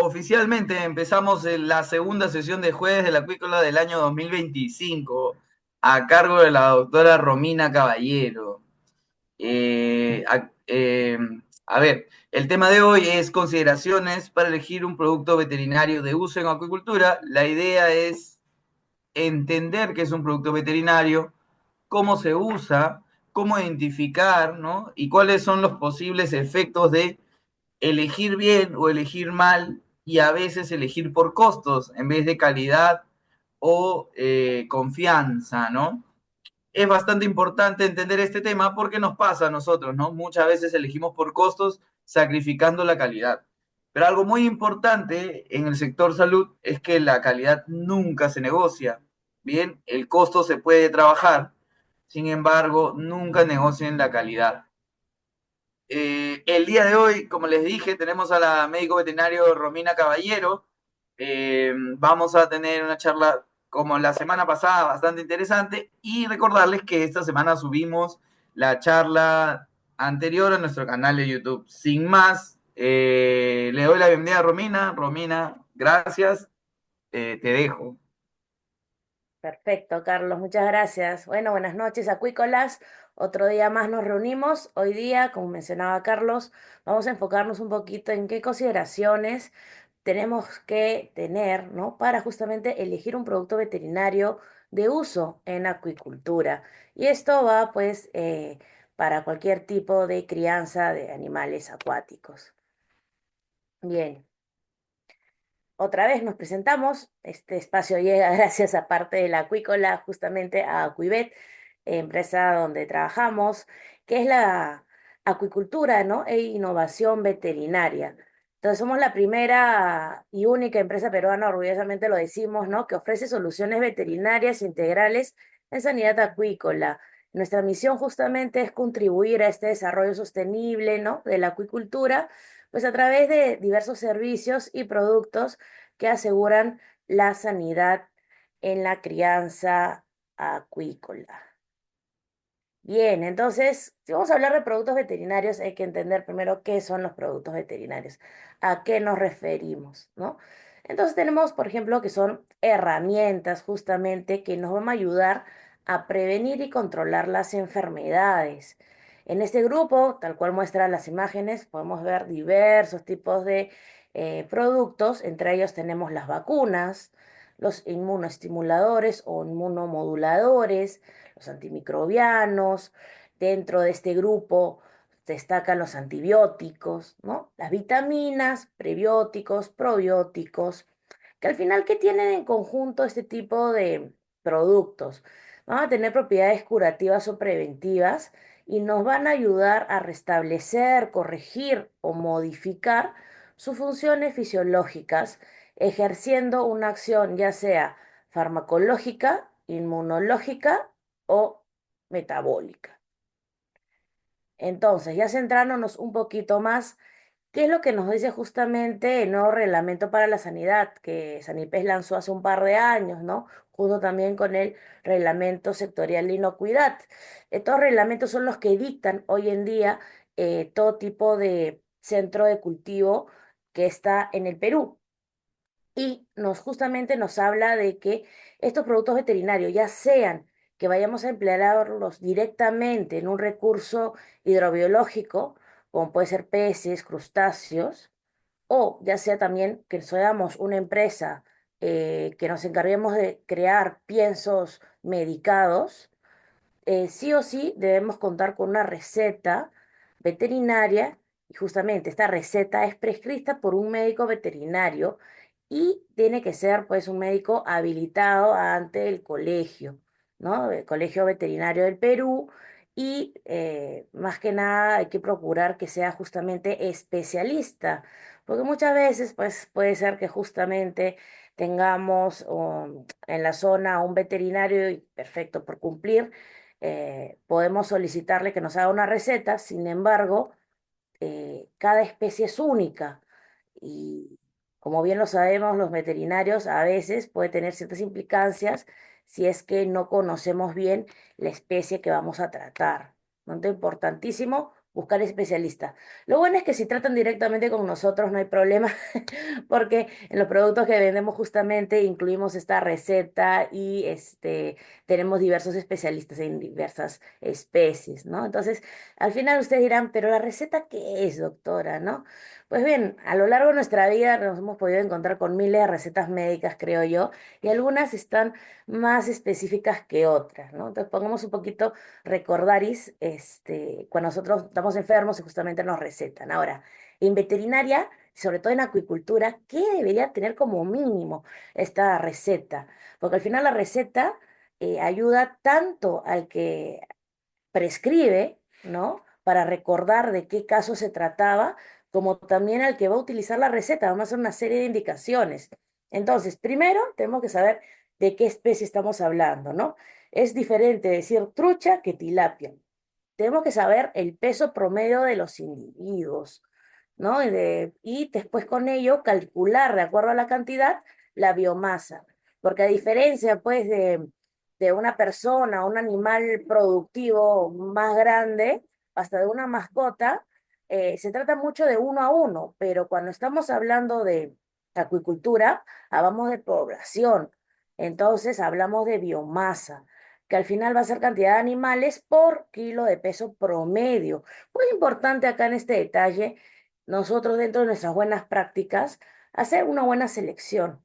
Oficialmente empezamos en la segunda sesión de jueves de la acuícola del año 2025 a cargo de la doctora Romina Caballero. Eh, a, eh, a ver, el tema de hoy es consideraciones para elegir un producto veterinario de uso en acuicultura. La idea es entender qué es un producto veterinario, cómo se usa, cómo identificar, ¿no? Y cuáles son los posibles efectos de elegir bien o elegir mal y a veces elegir por costos en vez de calidad o confianza, ¿no? Es bastante importante entender este tema porque nos pasa a nosotros, ¿no? Muchas veces elegimos por costos sacrificando la calidad. Pero algo muy importante en el sector salud es que la calidad nunca se negocia. Bien, el costo se puede trabajar, sin embargo, nunca negocien la calidad. El día de hoy, como les dije, tenemos a la médico veterinario Romina Caballero. Vamos a tener una charla como la semana pasada, bastante interesante. Y recordarles que esta semana subimos la charla anterior a nuestro canal de YouTube. Sin más, le doy la bienvenida a Romina. Romina, gracias. Te dejo. Perfecto, Carlos, muchas gracias. Bueno, buenas noches, acuícolas. Otro día más nos reunimos. Hoy día, como mencionaba Carlos, vamos a enfocarnos un poquito en qué consideraciones tenemos que tener, ¿no? Para justamente elegir un producto veterinario de uso en acuicultura. Y esto va, pues, para cualquier tipo de crianza de animales acuáticos. Bien. Otra vez nos presentamos. Este espacio llega gracias a parte de la acuícola, justamente a Acuivet, empresa donde trabajamos, que es la acuicultura, ¿no? E innovación veterinaria. Entonces somos la primera y única empresa peruana, orgullosamente lo decimos, ¿no? Que ofrece soluciones veterinarias integrales en sanidad acuícola. Nuestra misión justamente es contribuir a este desarrollo sostenible, ¿no? De la acuicultura, pues a través de diversos servicios y productos que aseguran la sanidad en la crianza acuícola. Bien, entonces, si vamos a hablar de productos veterinarios, hay que entender primero qué son los productos veterinarios, a qué nos referimos, ¿no? Entonces tenemos, por ejemplo, que son herramientas justamente que nos van a ayudar a prevenir y controlar las enfermedades. En este grupo, tal cual muestra las imágenes, podemos ver diversos tipos de productos. Entre ellos tenemos las vacunas, los inmunoestimuladores o inmunomoduladores, los antimicrobianos. Dentro de este grupo destacan los antibióticos, ¿no? Las vitaminas, prebióticos, probióticos, que al final, ¿qué tienen en conjunto este tipo de productos? Van a tener propiedades curativas o preventivas y nos van a ayudar a restablecer, corregir o modificar sus funciones fisiológicas, ejerciendo una acción ya sea farmacológica, inmunológica o metabólica. Entonces, ya centrándonos un poquito más, ¿qué es lo que nos dice justamente el nuevo reglamento para la sanidad que Sanipes lanzó hace un par de años, ¿no? Junto también con el reglamento sectorial de inocuidad. Estos reglamentos son los que dictan hoy en día todo tipo de centro de cultivo que está en el Perú. Y nos justamente nos habla de que estos productos veterinarios, ya sean que vayamos a emplearlos directamente en un recurso hidrobiológico, como puede ser peces, crustáceos, o ya sea también que seamos una empresa que nos encarguemos de crear piensos medicados, sí o sí debemos contar con una receta veterinaria y justamente esta receta es prescrita por un médico veterinario y tiene que ser pues un médico habilitado ante el colegio, ¿no? El Colegio Veterinario del Perú y más que nada hay que procurar que sea justamente especialista, porque muchas veces pues puede ser que justamente tengamos en la zona un veterinario y perfecto por cumplir, podemos solicitarle que nos haga una receta. Sin embargo, cada especie es única y como bien lo sabemos, los veterinarios a veces puede tener ciertas implicancias si es que no conocemos bien la especie que vamos a tratar. ¿No? Entonces, importantísimo buscar especialistas. Lo bueno es que si tratan directamente con nosotros no hay problema, porque en los productos que vendemos justamente incluimos esta receta y tenemos diversos especialistas en diversas especies, ¿no? Entonces, al final ustedes dirán, pero la receta, ¿qué es, doctora? ¿No? Pues bien, a lo largo de nuestra vida nos hemos podido encontrar con miles de recetas médicas, creo yo, y algunas están más específicas que otras, ¿no? Entonces, pongamos un poquito recordaris, cuando nosotros estamos enfermos y justamente nos recetan. Ahora, en veterinaria, sobre todo en acuicultura, ¿qué debería tener como mínimo esta receta? Porque al final la receta ayuda tanto al que prescribe, ¿no? Para recordar de qué caso se trataba, como también al que va a utilizar la receta. Vamos a hacer una serie de indicaciones. Entonces, primero tenemos que saber de qué especie estamos hablando, ¿no? Es diferente decir trucha que tilapia. Tenemos que saber el peso promedio de los individuos, ¿no? Y después con ello calcular, de acuerdo a la cantidad, la biomasa. Porque a diferencia, pues, de una persona, un animal productivo más grande, hasta de una mascota, se trata mucho de uno a uno, pero cuando estamos hablando de acuicultura, hablamos de población, entonces hablamos de biomasa, que al final va a ser cantidad de animales por kilo de peso promedio. Muy importante acá en este detalle, nosotros dentro de nuestras buenas prácticas, hacer una buena selección,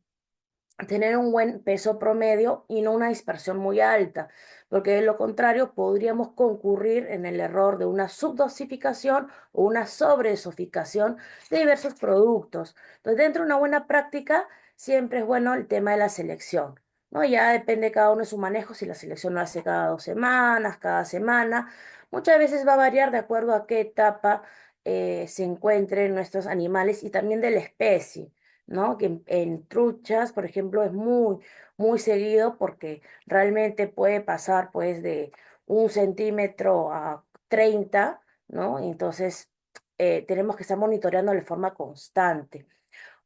tener un buen peso promedio y no una dispersión muy alta, porque de lo contrario podríamos concurrir en el error de una subdosificación o una sobredosificación de diversos productos. Entonces, dentro de una buena práctica, siempre es bueno el tema de la selección, ¿no? Ya depende cada uno de su manejo, si la selección lo hace cada 2 semanas, cada semana. Muchas veces va a variar de acuerdo a qué etapa se encuentren nuestros animales y también de la especie. ¿No? Que en truchas, por ejemplo, es muy, muy seguido porque realmente puede pasar pues de 1 centímetro a 30, ¿no? Entonces, tenemos que estar monitoreando de forma constante.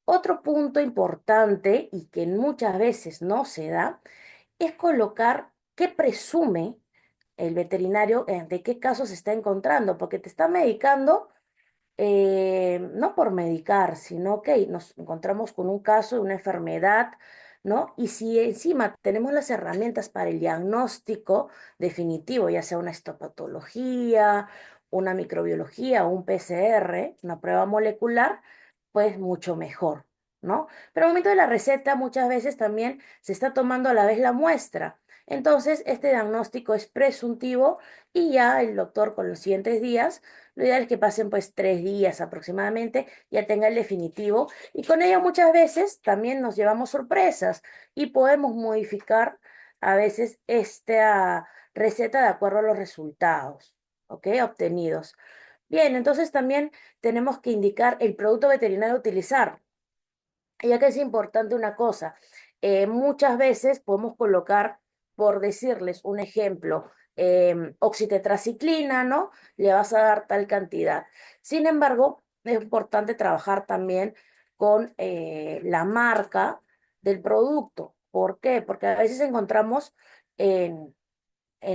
Otro punto importante y que muchas veces no se da es colocar qué presume el veterinario, de qué casos se está encontrando, porque te está medicando no por medicar, sino que nos encontramos con un caso de una enfermedad, ¿no? Y si encima tenemos las herramientas para el diagnóstico definitivo, ya sea una histopatología, una microbiología o un PCR, una prueba molecular, pues mucho mejor, ¿no? Pero al momento de la receta muchas veces también se está tomando a la vez la muestra. Entonces, este diagnóstico es presuntivo y ya el doctor con los siguientes días, lo ideal es que pasen pues 3 días aproximadamente, ya tenga el definitivo y con ello muchas veces también nos llevamos sorpresas y podemos modificar a veces esta receta de acuerdo a los resultados, ¿ok? Obtenidos. Bien, entonces también tenemos que indicar el producto veterinario a utilizar. Ya que es importante una cosa, muchas veces podemos colocar, por decirles un ejemplo, oxitetraciclina, ¿no? Le vas a dar tal cantidad. Sin embargo, es importante trabajar también con la marca del producto. ¿Por qué? Porque a veces encontramos en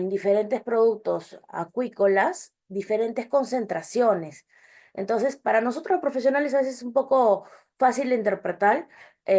diferentes productos acuícolas diferentes concentraciones. Entonces, para nosotros los profesionales a veces es un poco fácil de interpretar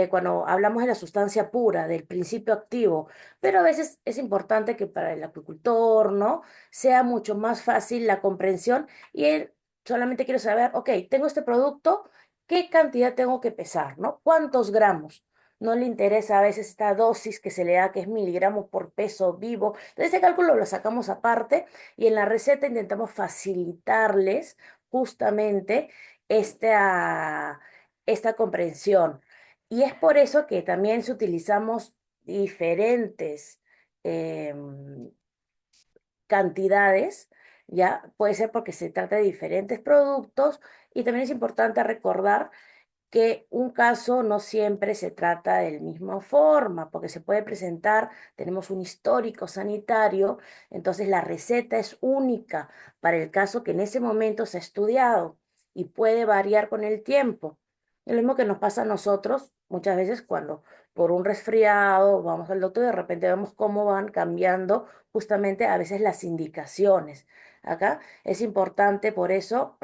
cuando hablamos de la sustancia pura, del principio activo, pero a veces es importante que para el acuicultor, ¿no? Sea mucho más fácil la comprensión y él solamente quiere saber, ok, tengo este producto, ¿qué cantidad tengo que pesar, ¿no? ¿Cuántos gramos? No le interesa a veces esta dosis que se le da, que es miligramos por peso vivo. Entonces, ese cálculo lo sacamos aparte y en la receta intentamos facilitarles justamente esta, esta comprensión. Y es por eso que también si utilizamos diferentes em, cantidades, ya puede ser porque se trata de diferentes productos y también es importante recordar que un caso no siempre se trata de la misma forma, porque se puede presentar, tenemos un histórico sanitario, entonces la receta es única para el caso que en ese momento se ha estudiado y puede variar con el tiempo. Es lo mismo que nos pasa a nosotros muchas veces cuando por un resfriado vamos al doctor y de repente vemos cómo van cambiando justamente a veces las indicaciones. Acá es importante por eso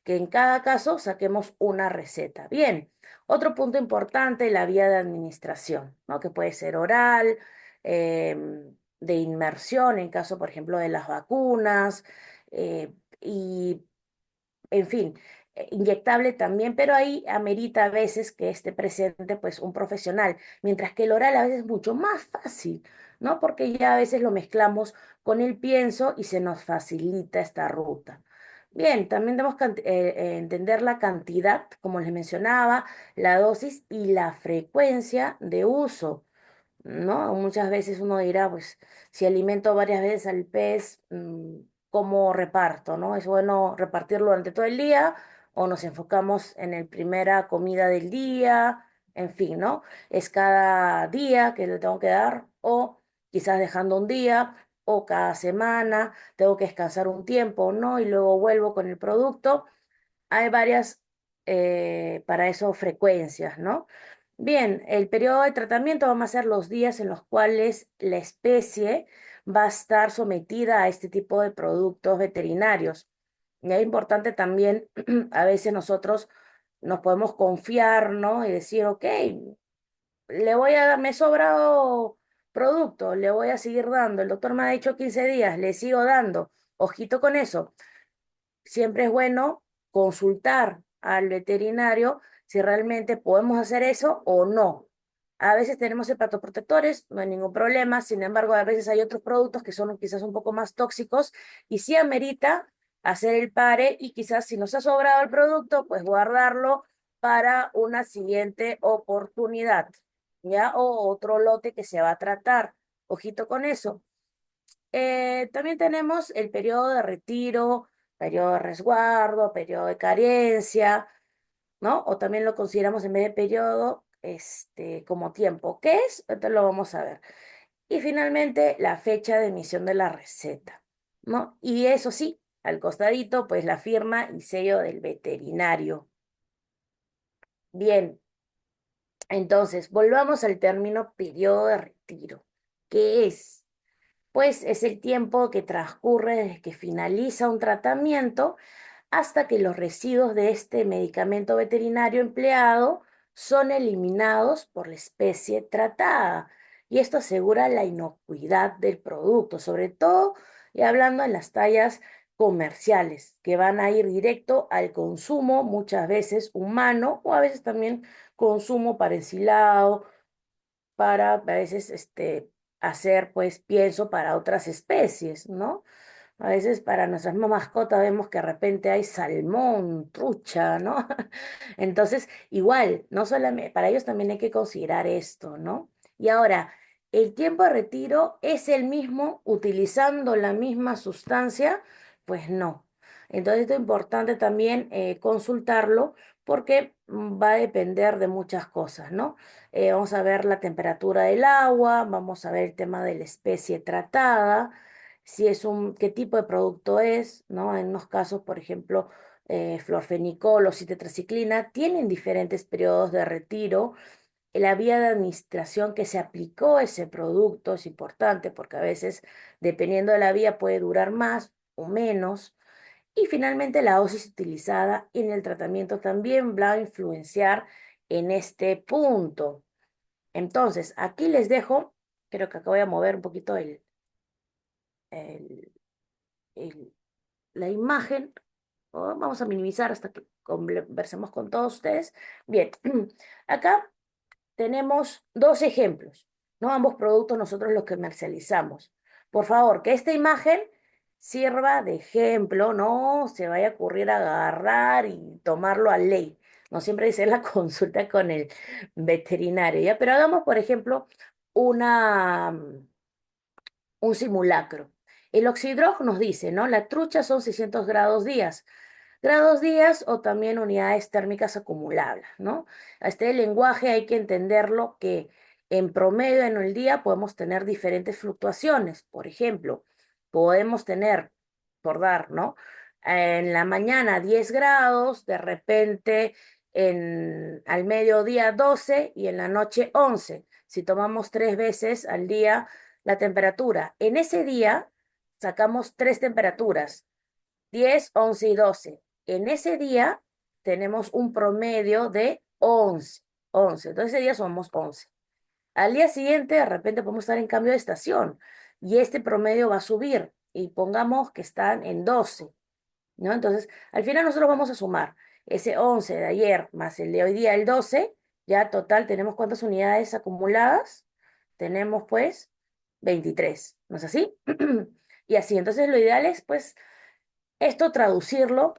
que en cada caso saquemos una receta. Bien, otro punto importante, la vía de administración, ¿no? Que puede ser oral, de inmersión en caso, por ejemplo, de las vacunas, y en fin, inyectable también, pero ahí amerita a veces que esté presente pues un profesional, mientras que el oral a veces es mucho más fácil, ¿no? Porque ya a veces lo mezclamos con el pienso y se nos facilita esta ruta. Bien, también debemos entender la cantidad, como les mencionaba, la dosis y la frecuencia de uso. ¿No? Muchas veces uno dirá, pues, si alimento varias veces al pez, ¿cómo reparto, no? ¿Es bueno repartirlo durante todo el día o nos enfocamos en el primera comida del día? En fin, ¿no? Es cada día que le tengo que dar o quizás dejando un día o cada semana tengo que descansar un tiempo, ¿no? Y luego vuelvo con el producto. Hay varias, para eso, frecuencias, ¿no? Bien, el periodo de tratamiento vamos a ser los días en los cuales la especie va a estar sometida a este tipo de productos veterinarios. Y es importante también, a veces nosotros nos podemos confiar, ¿no? Y decir, ok, le voy a dar, me he sobrado producto, le voy a seguir dando. El doctor me ha dicho 15 días, le sigo dando. Ojito con eso. Siempre es bueno consultar al veterinario si realmente podemos hacer eso o no. A veces tenemos hepatoprotectores, no hay ningún problema, sin embargo, a veces hay otros productos que son quizás un poco más tóxicos y sí amerita hacer el pare y quizás si nos ha sobrado el producto, pues guardarlo para una siguiente oportunidad, ¿ya? O otro lote que se va a tratar. Ojito con eso. También tenemos el periodo de retiro, periodo de resguardo, periodo de carencia, ¿no? O también lo consideramos en vez de periodo, como tiempo. ¿Qué es? Entonces lo vamos a ver. Y finalmente, la fecha de emisión de la receta, ¿no? Y eso sí, al costadito, pues la firma y sello del veterinario. Bien, entonces, volvamos al término periodo de retiro. ¿Qué es? Pues es el tiempo que transcurre desde que finaliza un tratamiento hasta que los residuos de este medicamento veterinario empleado son eliminados por la especie tratada. Y esto asegura la inocuidad del producto, sobre todo y hablando en las tallas comerciales, que van a ir directo al consumo, muchas veces humano, o a veces también consumo para ensilado, para a veces hacer, pues, pienso para otras especies, ¿no? A veces para nuestras mismas mascotas vemos que de repente hay salmón, trucha, ¿no? Entonces, igual, no solamente, para ellos también hay que considerar esto, ¿no? Y ahora, ¿el tiempo de retiro es el mismo utilizando la misma sustancia? Pues no. Entonces, esto es importante también consultarlo porque va a depender de muchas cosas, ¿no? Vamos a ver la temperatura del agua, vamos a ver el tema de la especie tratada, si es qué tipo de producto es, ¿no? En unos casos, por ejemplo, florfenicol o citetraciclina tienen diferentes periodos de retiro. La vía de administración que se aplicó a ese producto es importante porque a veces, dependiendo de la vía, puede durar más o menos. Y finalmente, la dosis utilizada en el tratamiento también va a influenciar en este punto. Entonces, aquí les dejo, creo que acá voy a mover un poquito el- el- la imagen. Vamos a minimizar hasta que conversemos con todos ustedes. Bien, acá tenemos dos ejemplos, ¿no? Ambos productos nosotros los comercializamos. Por favor, que esta imagen sirva de ejemplo, no se vaya a ocurrir agarrar y tomarlo a ley. No siempre dice la consulta con el veterinario, ¿ya? Pero hagamos, por ejemplo, una, un simulacro. El oxidrog nos dice, ¿no? La trucha son 600 grados días. Grados días o también unidades térmicas acumulables, ¿no? A este lenguaje hay que entenderlo que en promedio en el día podemos tener diferentes fluctuaciones. Por ejemplo, podemos tener, por dar, ¿no? En la mañana 10 grados, de repente al mediodía 12 y en la noche 11. Si tomamos 3 veces al día la temperatura. En ese día sacamos 3 temperaturas, 10, 11 y 12. En ese día tenemos un promedio de 11. 11. Entonces ese día somos 11. Al día siguiente, de repente podemos estar en cambio de estación y este promedio va a subir y pongamos que están en 12, ¿no? Entonces, al final nosotros vamos a sumar ese 11 de ayer más el de hoy día, el 12, ya total tenemos cuántas unidades acumuladas. Tenemos pues 23, ¿no es así? Y así, entonces lo ideal es pues esto traducirlo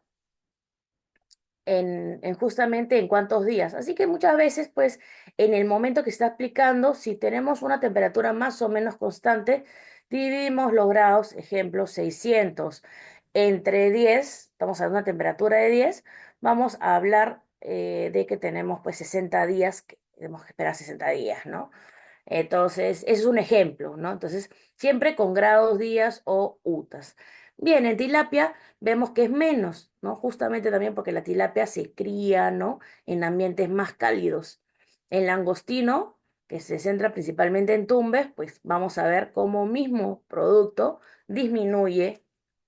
en justamente en cuántos días. Así que muchas veces, pues, en el momento que está aplicando, si tenemos una temperatura más o menos constante, dividimos los grados, ejemplo, 600 entre 10, estamos a una temperatura de 10, vamos a hablar de que tenemos pues 60 días, que tenemos que esperar 60 días, ¿no? Entonces, ese es un ejemplo, ¿no? Entonces, siempre con grados, días o UTAs. Bien, en tilapia vemos que es menos, ¿no? Justamente también porque la tilapia se cría, ¿no? En ambientes más cálidos. El langostino, que se centra principalmente en Tumbes, pues vamos a ver cómo mismo producto disminuye,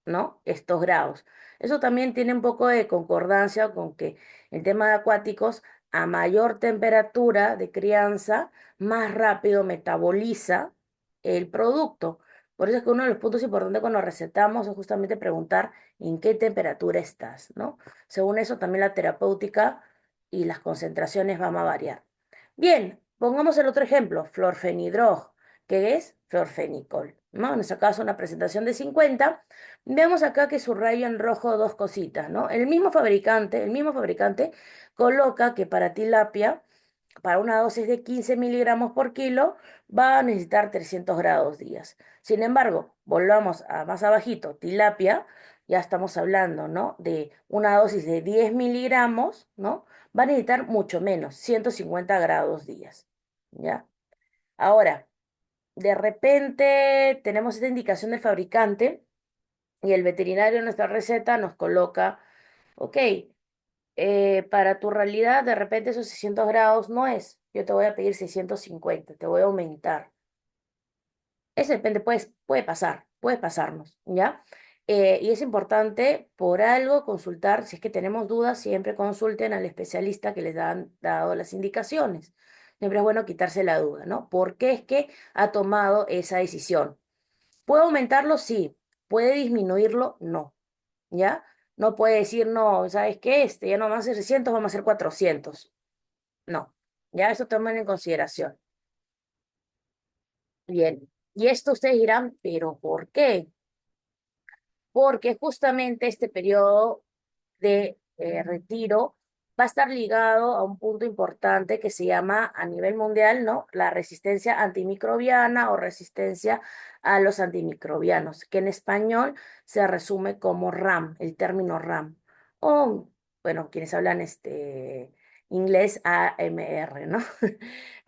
¿no? Estos grados. Eso también tiene un poco de concordancia con que el tema de acuáticos, a mayor temperatura de crianza, más rápido metaboliza el producto. Por eso es que uno de los puntos importantes cuando recetamos es justamente preguntar en qué temperatura estás, ¿no? Según eso también la terapéutica y las concentraciones van a variar. Bien, pongamos el otro ejemplo, florfenidrol, que es florfenicol, ¿no? En este caso una presentación de 50. Veamos acá que subrayo en rojo dos cositas, ¿no? El mismo fabricante coloca que para tilapia, para una dosis de 15 miligramos por kilo, va a necesitar 300 grados días. Sin embargo, volvamos a más abajito, tilapia, ya estamos hablando, ¿no? De una dosis de 10 miligramos, ¿no? Va a necesitar mucho menos, 150 grados días, ¿ya? Ahora, de repente tenemos esta indicación del fabricante y el veterinario en nuestra receta nos coloca, ok, para tu realidad, de repente esos 600 grados no es. Yo te voy a pedir 650, te voy a aumentar. Eso depende, puede pasar, puede pasarnos, ¿ya? Y es importante por algo consultar, si es que tenemos dudas, siempre consulten al especialista que les han dado las indicaciones. Siempre es bueno quitarse la duda, ¿no? ¿Por qué es que ha tomado esa decisión? ¿Puede aumentarlo? Sí. ¿Puede disminuirlo? No. ¿Ya? No puede decir, no, ¿sabes qué? Ya no vamos a hacer 600, vamos a hacer 400. No, ya eso tomen en consideración. Bien, y esto ustedes dirán, ¿pero por qué? Porque justamente este periodo de retiro va a estar ligado a un punto importante que se llama a nivel mundial, ¿no? La resistencia antimicrobiana o resistencia a los antimicrobianos, que en español se resume como RAM, el término RAM. O, bueno, quienes hablan inglés AMR, ¿no?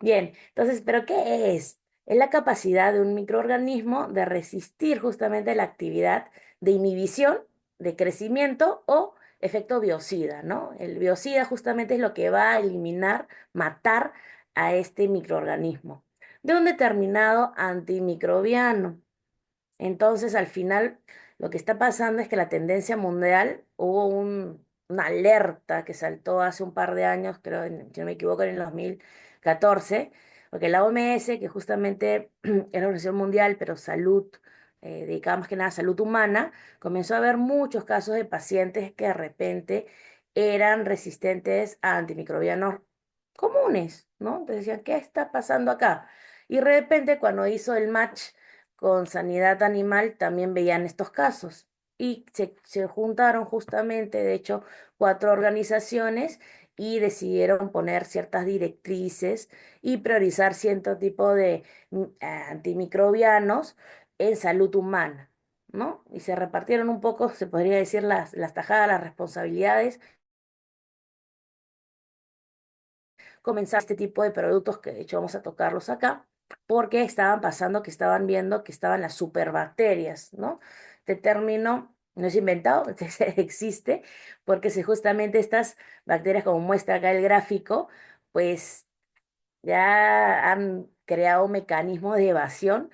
Bien, entonces, ¿pero qué es? Es la capacidad de un microorganismo de resistir justamente la actividad de inhibición, de crecimiento o efecto biocida, ¿no? El biocida justamente es lo que va a eliminar, matar a este microorganismo de un determinado antimicrobiano. Entonces, al final, lo que está pasando es que la tendencia mundial, hubo una alerta que saltó hace un par de años, creo, si no me equivoco, en el 2014, porque la OMS, que justamente es la Organización Mundial, pero salud, dedicada más que nada a salud humana, comenzó a ver muchos casos de pacientes que de repente eran resistentes a antimicrobianos comunes, ¿no? Entonces decían, ¿qué está pasando acá? Y de repente, cuando hizo el match con Sanidad Animal también veían estos casos y se juntaron justamente, de hecho, 4 organizaciones y decidieron poner ciertas directrices y priorizar cierto tipo de antimicrobianos en salud humana, ¿no? Y se repartieron un poco, se podría decir, las tajadas, las responsabilidades, comenzar este tipo de productos que de hecho vamos a tocarlos acá, porque estaban pasando que estaban viendo que estaban las superbacterias, ¿no? Este término no es inventado, existe, porque si justamente estas bacterias, como muestra acá el gráfico, pues ya han creado un mecanismo de evasión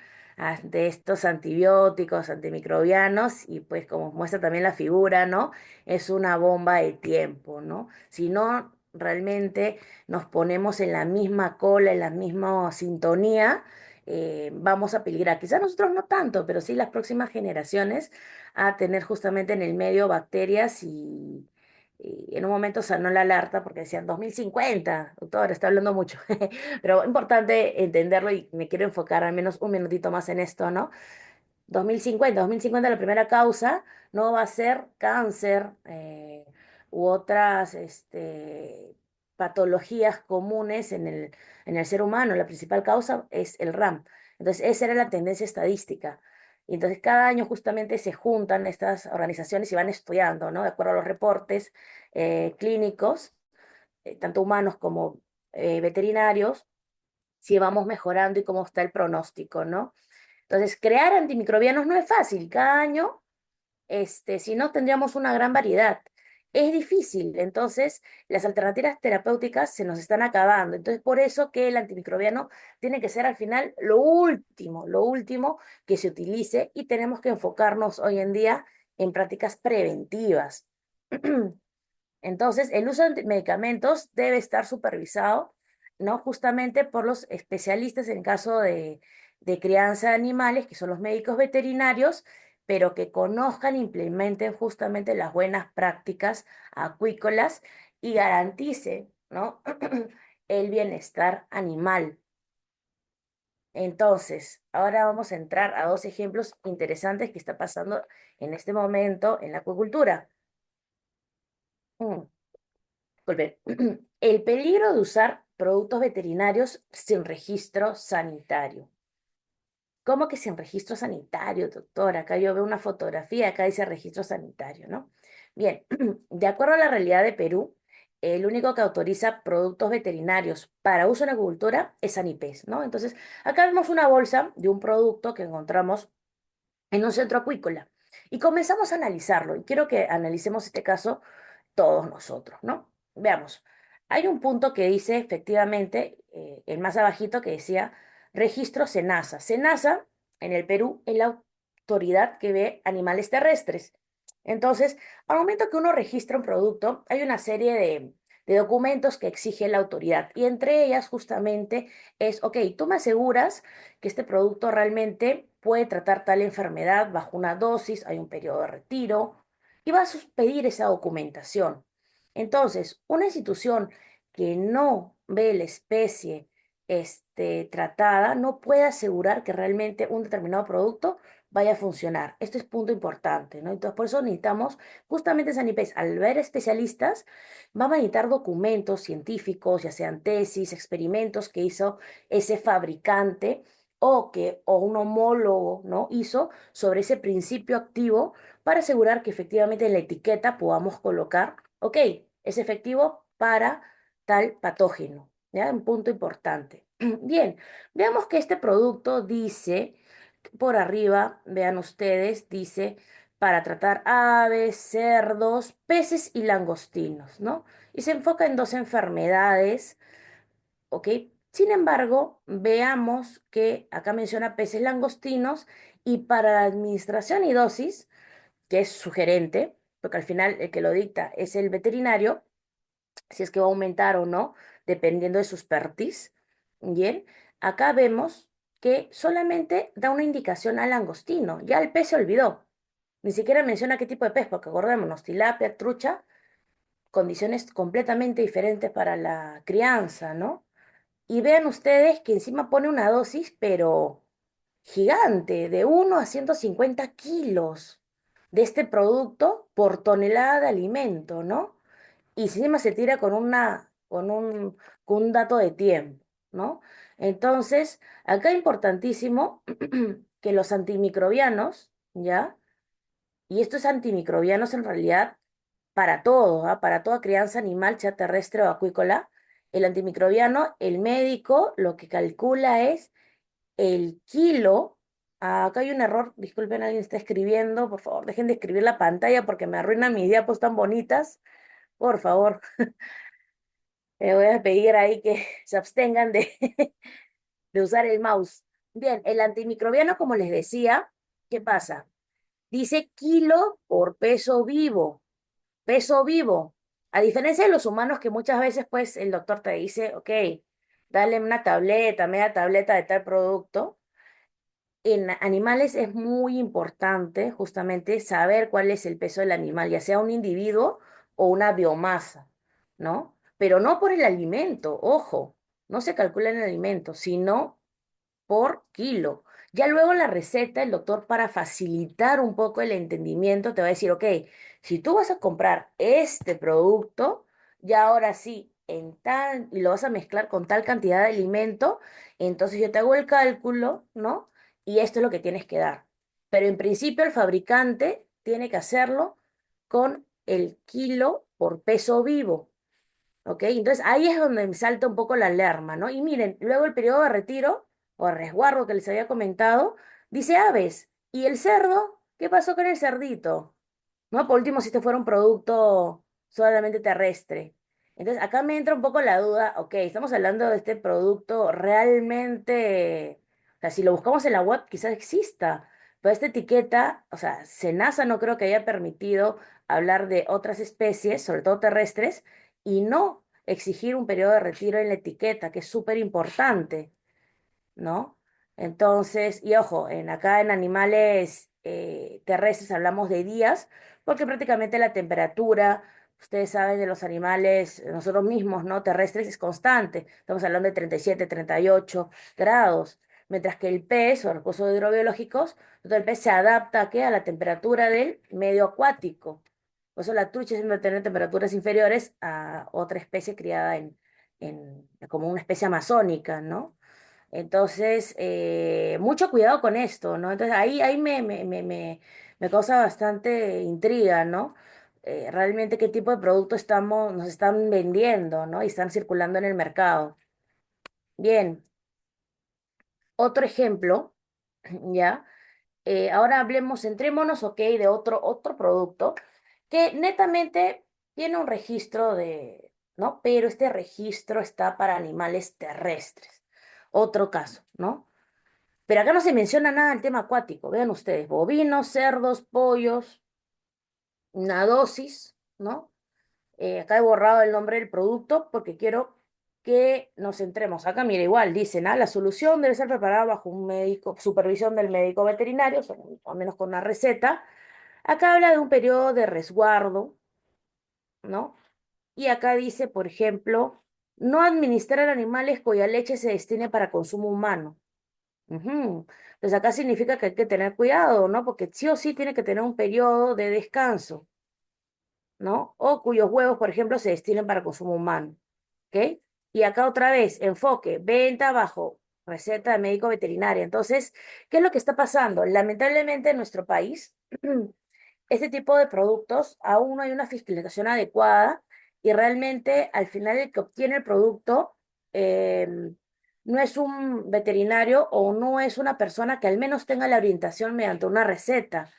de estos antibióticos, antimicrobianos, y pues como muestra también la figura, ¿no? Es una bomba de tiempo, ¿no? Si no, realmente nos ponemos en la misma cola, en la misma sintonía, vamos a peligrar. Quizás nosotros no tanto, pero sí las próximas generaciones a tener justamente en el medio bacterias y en un momento sonó la alerta porque decían 2050, doctor, está hablando mucho. Pero importante entenderlo y me quiero enfocar al menos un minutito más en esto, ¿no? 2050 la primera causa no va a ser cáncer u otras patologías comunes en el ser humano. La principal causa es el RAM. Entonces, esa era la tendencia estadística. Y entonces, cada año justamente se juntan estas organizaciones y van estudiando, ¿no? De acuerdo a los reportes clínicos, tanto humanos como veterinarios, si vamos mejorando y cómo está el pronóstico, ¿no? Entonces, crear antimicrobianos no es fácil. Cada año, si no, tendríamos una gran variedad. Es difícil, entonces las alternativas terapéuticas se nos están acabando. Entonces, por eso que el antimicrobiano tiene que ser al final lo último que se utilice y tenemos que enfocarnos hoy en día en prácticas preventivas. Entonces, el uso de medicamentos debe estar supervisado, ¿no? Justamente por los especialistas en caso de crianza de animales, que son los médicos veterinarios, pero que conozcan e implementen justamente las buenas prácticas acuícolas y garantice, ¿no? el bienestar animal. Entonces, ahora vamos a entrar a dos ejemplos interesantes que está pasando en este momento en la acuicultura. Mm. Volver. El peligro de usar productos veterinarios sin registro sanitario. ¿Cómo que sin registro sanitario, doctora? Acá yo veo una fotografía, acá dice registro sanitario, ¿no? Bien, de acuerdo a la realidad de Perú, el único que autoriza productos veterinarios para uso en agricultura es Sanipes, ¿no? Entonces, acá vemos una bolsa de un producto que encontramos en un centro acuícola y comenzamos a analizarlo. Y quiero que analicemos este caso todos nosotros, ¿no? Veamos, hay un punto que dice efectivamente, el más abajito, que decía registro SENASA. SENASA en el Perú es la autoridad que ve animales terrestres. Entonces, al momento que uno registra un producto, hay una serie de documentos que exige la autoridad y entre ellas justamente es, ok, tú me aseguras que este producto realmente puede tratar tal enfermedad bajo una dosis, hay un periodo de retiro, y vas a pedir esa documentación. Entonces, una institución que no ve la especie tratada no puede asegurar que realmente un determinado producto vaya a funcionar. Esto es punto importante, ¿no? Entonces, por eso necesitamos, justamente Sanipes, al ver especialistas, vamos a necesitar documentos científicos, ya sean tesis, experimentos que hizo ese fabricante o un homólogo, ¿no? hizo sobre ese principio activo para asegurar que efectivamente en la etiqueta podamos colocar, ok, es efectivo para tal patógeno, ¿ya? Un punto importante. Bien, veamos que este producto dice, por arriba, vean ustedes, dice para tratar aves, cerdos, peces y langostinos, ¿no? Y se enfoca en dos enfermedades, ¿ok? Sin embargo, veamos que acá menciona peces langostinos y para la administración y dosis, que es sugerente, porque al final el que lo dicta es el veterinario, si es que va a aumentar o no, dependiendo de su expertise. Bien, acá vemos que solamente da una indicación al langostino, ya el pez se olvidó. Ni siquiera menciona qué tipo de pez, porque acordémonos, tilapia, trucha, condiciones completamente diferentes para la crianza, ¿no? Y vean ustedes que encima pone una dosis, pero gigante, de 1 a 150 kilos de este producto por tonelada de alimento, ¿no? Y encima se tira con un dato de tiempo, ¿no? Entonces, acá es importantísimo que los antimicrobianos, ¿ya? Y estos antimicrobianos en realidad para todo, ¿ah? Para toda crianza animal, sea terrestre o acuícola, el antimicrobiano, el médico lo que calcula es el kilo, Acá hay un error, disculpen, alguien está escribiendo, por favor, dejen de escribir la pantalla porque me arruinan mis diapos tan bonitas. Por favor, voy a pedir ahí que se abstengan de usar el mouse. Bien, el antimicrobiano, como les decía, ¿qué pasa? Dice kilo por peso vivo, peso vivo. A diferencia de los humanos que muchas veces pues el doctor te dice, ok, dale una tableta, media tableta de tal producto. En animales es muy importante justamente saber cuál es el peso del animal, ya sea un individuo o una biomasa, ¿no? Pero no por el alimento, ojo, no se calcula en el alimento, sino por kilo. Ya luego la receta, el doctor, para facilitar un poco el entendimiento, te va a decir, ok, si tú vas a comprar este producto, ya ahora sí, en tal, y lo vas a mezclar con tal cantidad de alimento, entonces yo te hago el cálculo, ¿no? Y esto es lo que tienes que dar. Pero en principio el fabricante tiene que hacerlo con el kilo por peso vivo. ¿Ok? Entonces ahí es donde me salta un poco la alarma, ¿no? Y miren, luego el periodo de retiro o de resguardo que les había comentado, dice aves. ¿Y el cerdo? ¿Qué pasó con el cerdito? ¿No? Por último, si este fuera un producto solamente terrestre. Entonces, acá me entra un poco la duda, ok, estamos hablando de este producto realmente, o sea, si lo buscamos en la web, quizás exista, pero esta etiqueta, o sea, SENASA no creo que haya permitido hablar de otras especies, sobre todo terrestres, y no exigir un periodo de retiro en la etiqueta, que es súper importante. ¿No? Entonces, y ojo, acá en animales terrestres hablamos de días, porque prácticamente la temperatura, ustedes saben, de los animales, nosotros mismos, ¿no? Terrestres es constante. Estamos hablando de 37, 38 grados. Mientras que el pez, o recursos hidrobiológicos, todo el pez se adapta ¿a qué? A la temperatura del medio acuático. Por eso la trucha siempre tiene temperaturas inferiores a otra especie criada como una especie amazónica, ¿no? Entonces, mucho cuidado con esto, ¿no? Entonces, ahí me causa bastante intriga, ¿no? Realmente qué tipo de producto nos están vendiendo, ¿no? Y están circulando en el mercado. Bien, otro ejemplo, ¿ya? Ahora hablemos, centrémonos, ok, de otro producto que netamente tiene un registro ¿no? Pero este registro está para animales terrestres. Otro caso, ¿no? Pero acá no se menciona nada del tema acuático. Vean ustedes, bovinos, cerdos, pollos, una dosis, ¿no? Acá he borrado el nombre del producto porque quiero que nos centremos. Acá, mira, igual dicen, la solución debe ser preparada bajo supervisión del médico veterinario, o sea, al menos con una receta. Acá habla de un periodo de resguardo, ¿no? Y acá dice, por ejemplo, no administrar animales cuya leche se destine para consumo humano. Ujú. Entonces acá significa que hay que tener cuidado, ¿no? Porque sí o sí tiene que tener un periodo de descanso, ¿no? O cuyos huevos, por ejemplo, se destinen para consumo humano, ¿ok? Y acá otra vez, enfoque, venta bajo receta de médico veterinario. Entonces, ¿qué es lo que está pasando? Lamentablemente en nuestro país, este tipo de productos aún no hay una fiscalización adecuada y realmente al final el que obtiene el producto no es un veterinario o no es una persona que al menos tenga la orientación mediante una receta.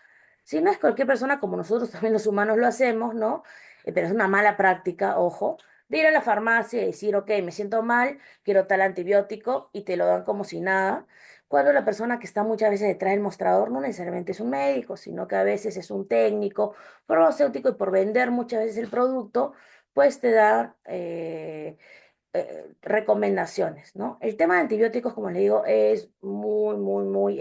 Si no es cualquier persona como nosotros también los humanos lo hacemos, ¿no? Pero es una mala práctica, ojo, de ir a la farmacia y decir, ok, me siento mal, quiero tal antibiótico y te lo dan como si nada cuando la persona que está muchas veces detrás del mostrador no necesariamente es un médico, sino que a veces es un técnico farmacéutico y por vender muchas veces el producto, pues te da recomendaciones, ¿no? El tema de antibióticos, como le digo, es muy, muy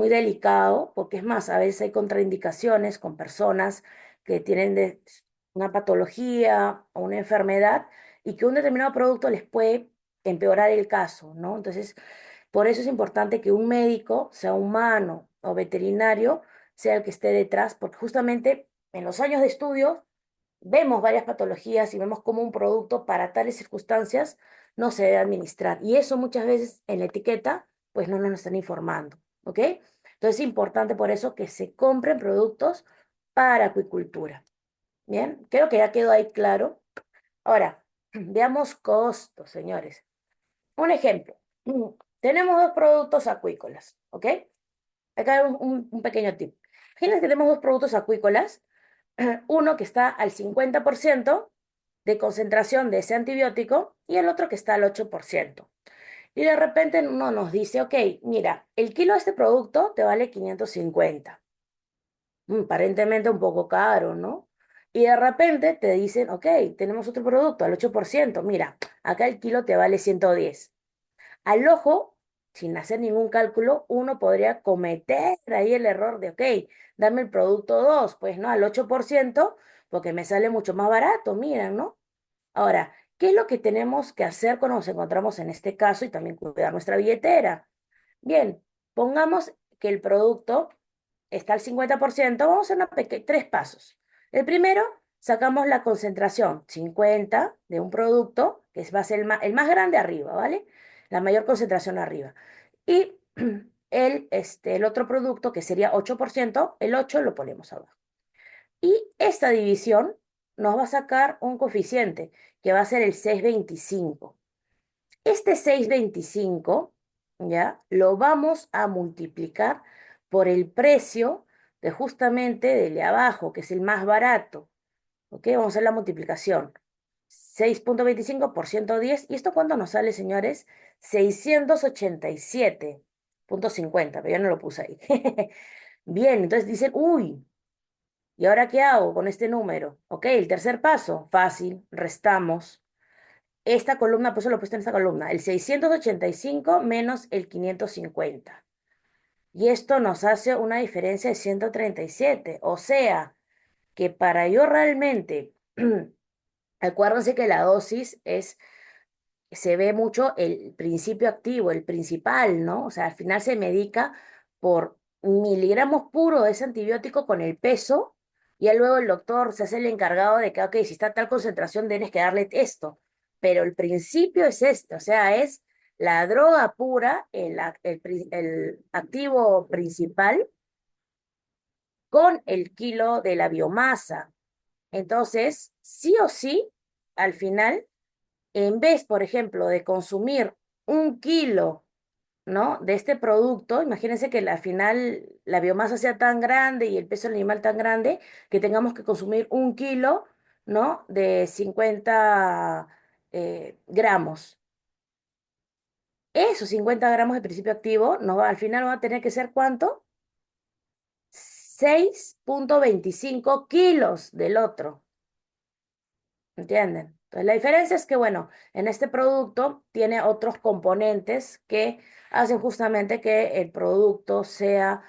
delicado, porque es más, a veces hay contraindicaciones con personas que tienen una patología o una enfermedad y que un determinado producto les puede empeorar el caso, ¿no? Entonces, por eso es importante que un médico, sea humano o veterinario, sea el que esté detrás, porque justamente en los años de estudio vemos varias patologías y vemos cómo un producto para tales circunstancias no se debe administrar. Y eso muchas veces en la etiqueta, pues no nos están informando, ¿ok? Entonces es importante por eso que se compren productos para acuicultura. Bien, creo que ya quedó ahí claro. Ahora, veamos costos, señores. Un ejemplo. tenemos dos productos acuícolas, ¿ok? Acá hay un pequeño tip. Imagínense que tenemos dos productos acuícolas, uno que está al 50% de concentración de ese antibiótico y el otro que está al 8%. Y de repente uno nos dice, ok, mira, el kilo de este producto te vale 550. Aparentemente un poco caro, ¿no? Y de repente te dicen, ok, tenemos otro producto al 8%. Mira, acá el kilo te vale 110. Al ojo, sin hacer ningún cálculo, uno podría cometer ahí el error de, ok, dame el producto 2, pues, ¿no? Al 8%, porque me sale mucho más barato, miren, ¿no? Ahora, ¿qué es lo que tenemos que hacer cuando nos encontramos en este caso y también cuidar nuestra billetera? Bien, pongamos que el producto está al 50%, vamos a hacer tres pasos. El primero, sacamos la concentración 50 de un producto, va a ser el más grande arriba, ¿vale? La mayor concentración arriba. Y el otro producto, que sería 8%, el 8 lo ponemos abajo. Y esta división nos va a sacar un coeficiente que va a ser el 6,25. Este 6,25, ¿ya? Lo vamos a multiplicar por el precio de justamente del de abajo, que es el más barato. ¿Ok? Vamos a hacer la multiplicación. 6,25 por 110. ¿Y esto cuánto nos sale, señores? 687,50, pero yo no lo puse ahí. Bien, entonces dicen, uy, ¿y ahora qué hago con este número? Ok, el tercer paso, fácil, restamos. Esta columna, pues eso lo he puesto en esta columna, el 685 menos el 550. Y esto nos hace una diferencia de 137. O sea, que para yo realmente, acuérdense que la dosis se ve mucho el principio activo, el principal, ¿no? O sea, al final se medica por miligramos puro de ese antibiótico con el peso, y ya luego el doctor se hace el encargado de que, ok, si está a tal concentración, tienes que darle esto. Pero el principio es este, o sea, es la droga pura, el activo principal con el kilo de la biomasa. Entonces, sí o sí, al final en vez, por ejemplo, de consumir un kilo, ¿no? De este producto, imagínense que al final la biomasa sea tan grande y el peso del animal tan grande que tengamos que consumir un kilo, ¿no? De 50 gramos. Esos 50 gramos de principio activo al final van a tener que ser ¿cuánto? 6,25 kilos del otro. ¿Entienden? Entonces, la diferencia es que, bueno, en este producto tiene otros componentes que hacen justamente que el producto sea,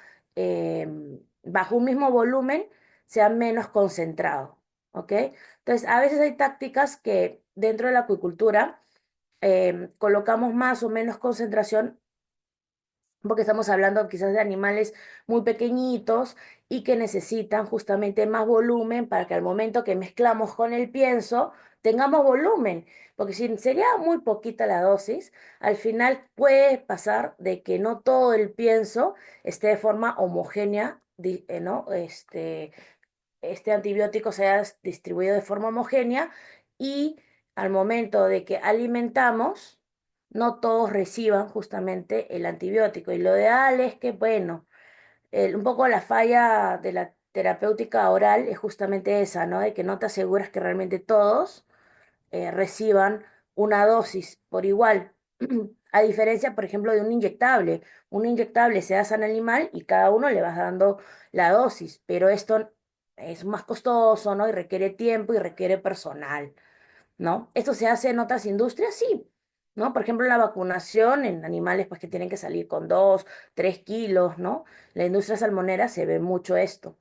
bajo un mismo volumen, sea menos concentrado, ¿ok? Entonces, a veces hay tácticas que dentro de la acuicultura colocamos más o menos concentración porque estamos hablando quizás de animales muy pequeñitos y que necesitan justamente más volumen para que al momento que mezclamos con el pienso tengamos volumen, porque si sería muy poquita la dosis, al final puede pasar de que no todo el pienso esté de forma homogénea, ¿no? Este antibiótico sea distribuido de forma homogénea y al momento de que alimentamos, no todos reciban justamente el antibiótico. Y lo ideal es que, bueno, un poco la falla de la terapéutica oral es justamente esa, ¿no? De que no te aseguras que realmente todos reciban una dosis por igual. A diferencia, por ejemplo, de un inyectable. Un inyectable se hace al animal y cada uno le vas dando la dosis, pero esto es más costoso, ¿no? Y requiere tiempo y requiere personal, ¿no? Esto se hace en otras industrias, sí, ¿no? Por ejemplo, la vacunación en animales, pues que tienen que salir con 2, 3 kilos, ¿no? La industria salmonera se ve mucho esto.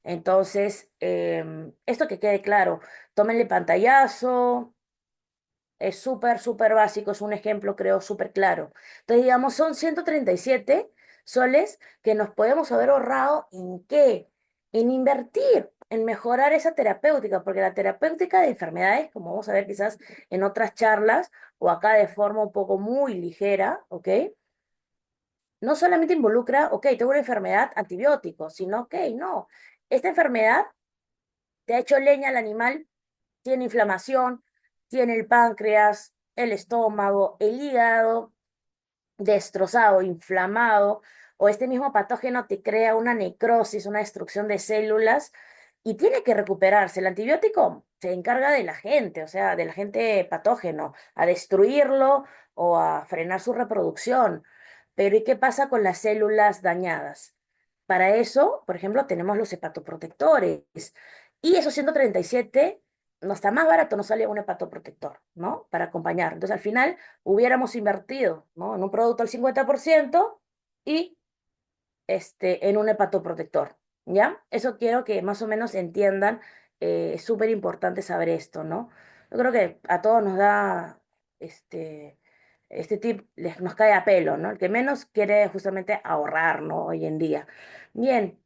Entonces, esto que quede claro, tómenle pantallazo, es súper, súper básico, es un ejemplo, creo, súper claro. Entonces, digamos, son 137 soles que nos podemos haber ahorrado ¿en qué? En invertir, en mejorar esa terapéutica, porque la terapéutica de enfermedades, como vamos a ver quizás en otras charlas o acá de forma un poco muy ligera, ¿ok? No solamente involucra, ok, tengo una enfermedad, antibiótico, sino, ok, no, esta enfermedad te ha hecho leña al animal, tiene inflamación, tiene el páncreas, el estómago, el hígado, destrozado, inflamado, o este mismo patógeno te crea una necrosis, una destrucción de células y tiene que recuperarse. El antibiótico se encarga de la gente, o sea, del agente patógeno, a destruirlo o a frenar su reproducción. Pero ¿y qué pasa con las células dañadas? Para eso, por ejemplo, tenemos los hepatoprotectores. Y esos 137 no está más barato, no sale un hepatoprotector, ¿no? Para acompañar. Entonces, al final, hubiéramos invertido, ¿no? En un producto al 50% y en un hepatoprotector, ¿ya? Eso quiero que más o menos entiendan. Es súper importante saber esto, ¿no? Yo creo que a todos nos da este tip, nos cae a pelo, ¿no? El que menos quiere justamente ahorrar, ¿no? Hoy en día. Bien.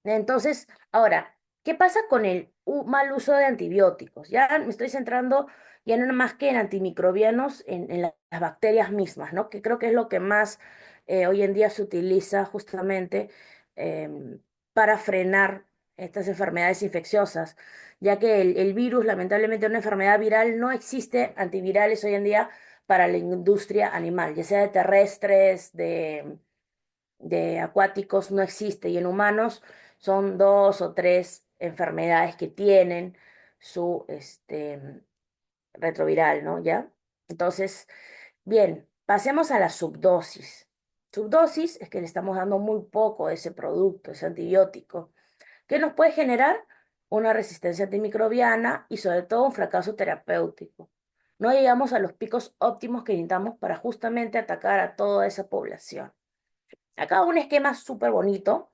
Entonces, ahora, ¿qué pasa con el mal uso de antibióticos? Ya me estoy centrando ya no más que en antimicrobianos, en las bacterias mismas, ¿no? Que creo que es lo que más hoy en día se utiliza justamente em, para frenar estas enfermedades infecciosas, ya que el virus, lamentablemente, una enfermedad viral, no existe antivirales hoy en día para la industria animal, ya sea de terrestres, de acuáticos no existe y en humanos son dos o tres enfermedades que tienen su retroviral, ¿no? ¿Ya? Entonces, bien, pasemos a la subdosis. Subdosis es que le estamos dando muy poco de ese producto, ese antibiótico, que nos puede generar una resistencia antimicrobiana y sobre todo un fracaso terapéutico. No llegamos a los picos óptimos que necesitamos para justamente atacar a toda esa población. Acá un esquema súper bonito,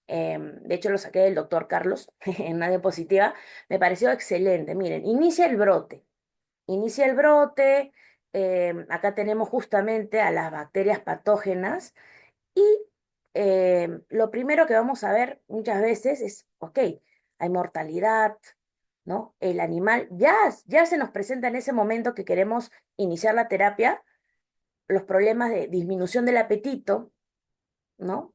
de hecho lo saqué del doctor Carlos en una diapositiva, me pareció excelente. Miren, inicia el brote, acá tenemos justamente a las bacterias patógenas y lo primero que vamos a ver muchas veces es, ok, hay mortalidad, ¿no? El animal ya se nos presenta en ese momento que queremos iniciar la terapia, los problemas de disminución del apetito, ¿no?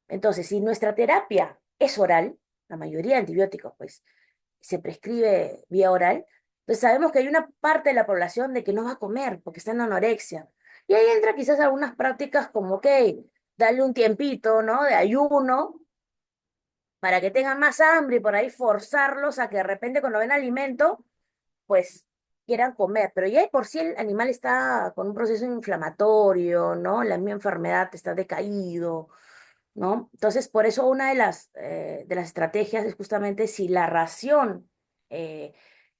Entonces, si nuestra terapia es oral, la mayoría de antibióticos, pues, se prescribe vía oral, pues sabemos que hay una parte de la población de que no va a comer porque está en anorexia. Y ahí entra quizás algunas prácticas como, ok, darle un tiempito, ¿no? De ayuno para que tengan más hambre y por ahí forzarlos a que de repente cuando ven alimento, pues quieran comer. Pero ya de por sí el animal está con un proceso inflamatorio, ¿no? La misma enfermedad está decaído, ¿no? Entonces, por eso una de las estrategias es justamente si la ración eh,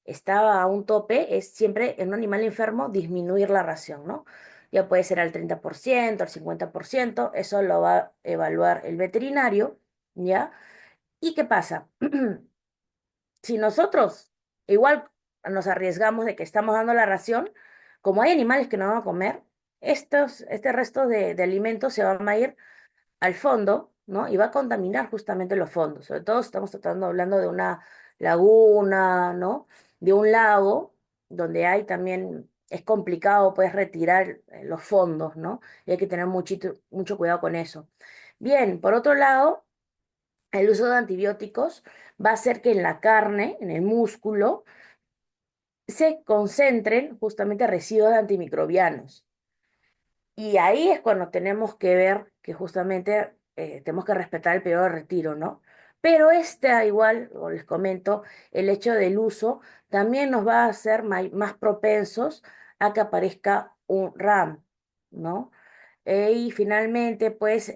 estaba a un tope, es siempre en un animal enfermo disminuir la ración, ¿no? Ya puede ser al 30%, al 50%, eso lo va a evaluar el veterinario, ¿ya? ¿Y qué pasa? Si nosotros igual nos arriesgamos de que estamos dando la ración, como hay animales que no van a comer, este resto de alimentos se van a ir al fondo, ¿no? Y va a contaminar justamente los fondos. Sobre todo estamos hablando de una laguna, ¿no? De un lago, donde hay también, es complicado, puedes retirar los fondos, ¿no? Y hay que tener mucho cuidado con eso. Bien, por otro lado, el uso de antibióticos va a hacer que en la carne, en el músculo, se concentren justamente residuos de antimicrobianos. Y ahí es cuando tenemos que ver que justamente tenemos que respetar el periodo de retiro, ¿no? Pero igual, o les comento, el hecho del uso también nos va a hacer más propensos a que aparezca un RAM, ¿no? Y finalmente, pues,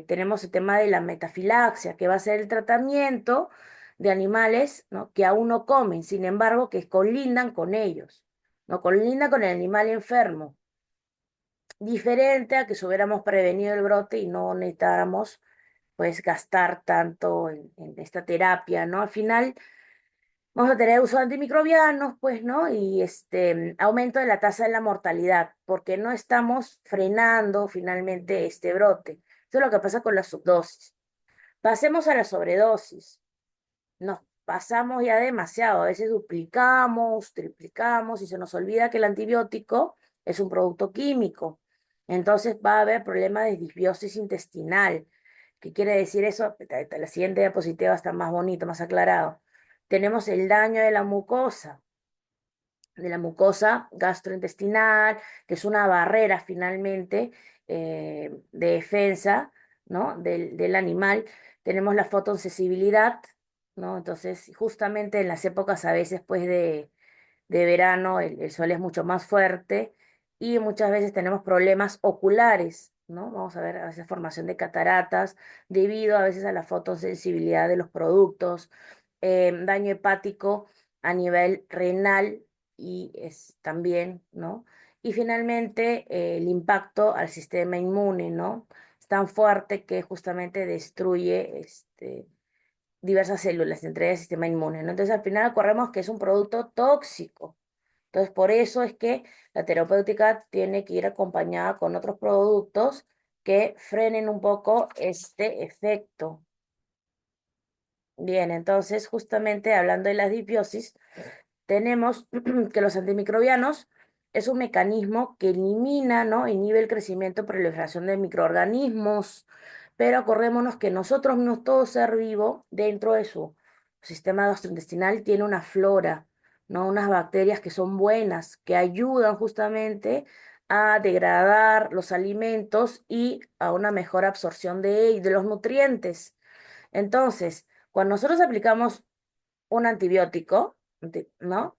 tenemos el tema de la metafilaxia, que va a ser el tratamiento de animales, ¿no? Que aún no comen, sin embargo, que colindan con ellos, ¿no? Colindan con el animal enfermo diferente a que si hubiéramos prevenido el brote y no necesitáramos pues gastar tanto en esta terapia, ¿no? Al final vamos a tener uso de antimicrobianos, pues, ¿no? Y aumento de la tasa de la mortalidad, porque no estamos frenando finalmente este brote. Eso es lo que pasa con la subdosis. Pasemos a la sobredosis. Nos pasamos ya demasiado, a veces duplicamos, triplicamos y se nos olvida que el antibiótico es un producto químico. Entonces va a haber problemas de disbiosis intestinal. ¿Qué quiere decir eso? La siguiente diapositiva está más bonito, más aclarado. Tenemos el daño de la mucosa, de la mucosa gastrointestinal, que es una barrera finalmente de defensa, ¿no? del animal. Tenemos la fotosensibilidad, ¿no? Entonces, justamente en las épocas a veces, pues, de verano, el sol es mucho más fuerte y muchas veces tenemos problemas oculares, ¿no? Vamos a ver a veces formación de cataratas debido a veces a la fotosensibilidad de los productos, daño hepático a nivel renal y es también, ¿no? Y finalmente el impacto al sistema inmune, ¿no? Es tan fuerte que justamente destruye diversas células, entre ellas el sistema inmune, ¿no? Entonces al final corremos que es un producto tóxico. Entonces por eso es que la terapéutica tiene que ir acompañada con otros productos que frenen un poco este efecto. Bien, entonces justamente hablando de la disbiosis, tenemos que los antimicrobianos es un mecanismo que elimina, ¿no? Inhibe el crecimiento y proliferación de microorganismos, pero acordémonos que nosotros mismos, todo ser vivo, dentro de su sistema gastrointestinal, tiene una flora, ¿no? Unas bacterias que son buenas, que ayudan justamente a degradar los alimentos y a una mejor absorción de los nutrientes. Entonces, cuando nosotros aplicamos un antibiótico, ¿no?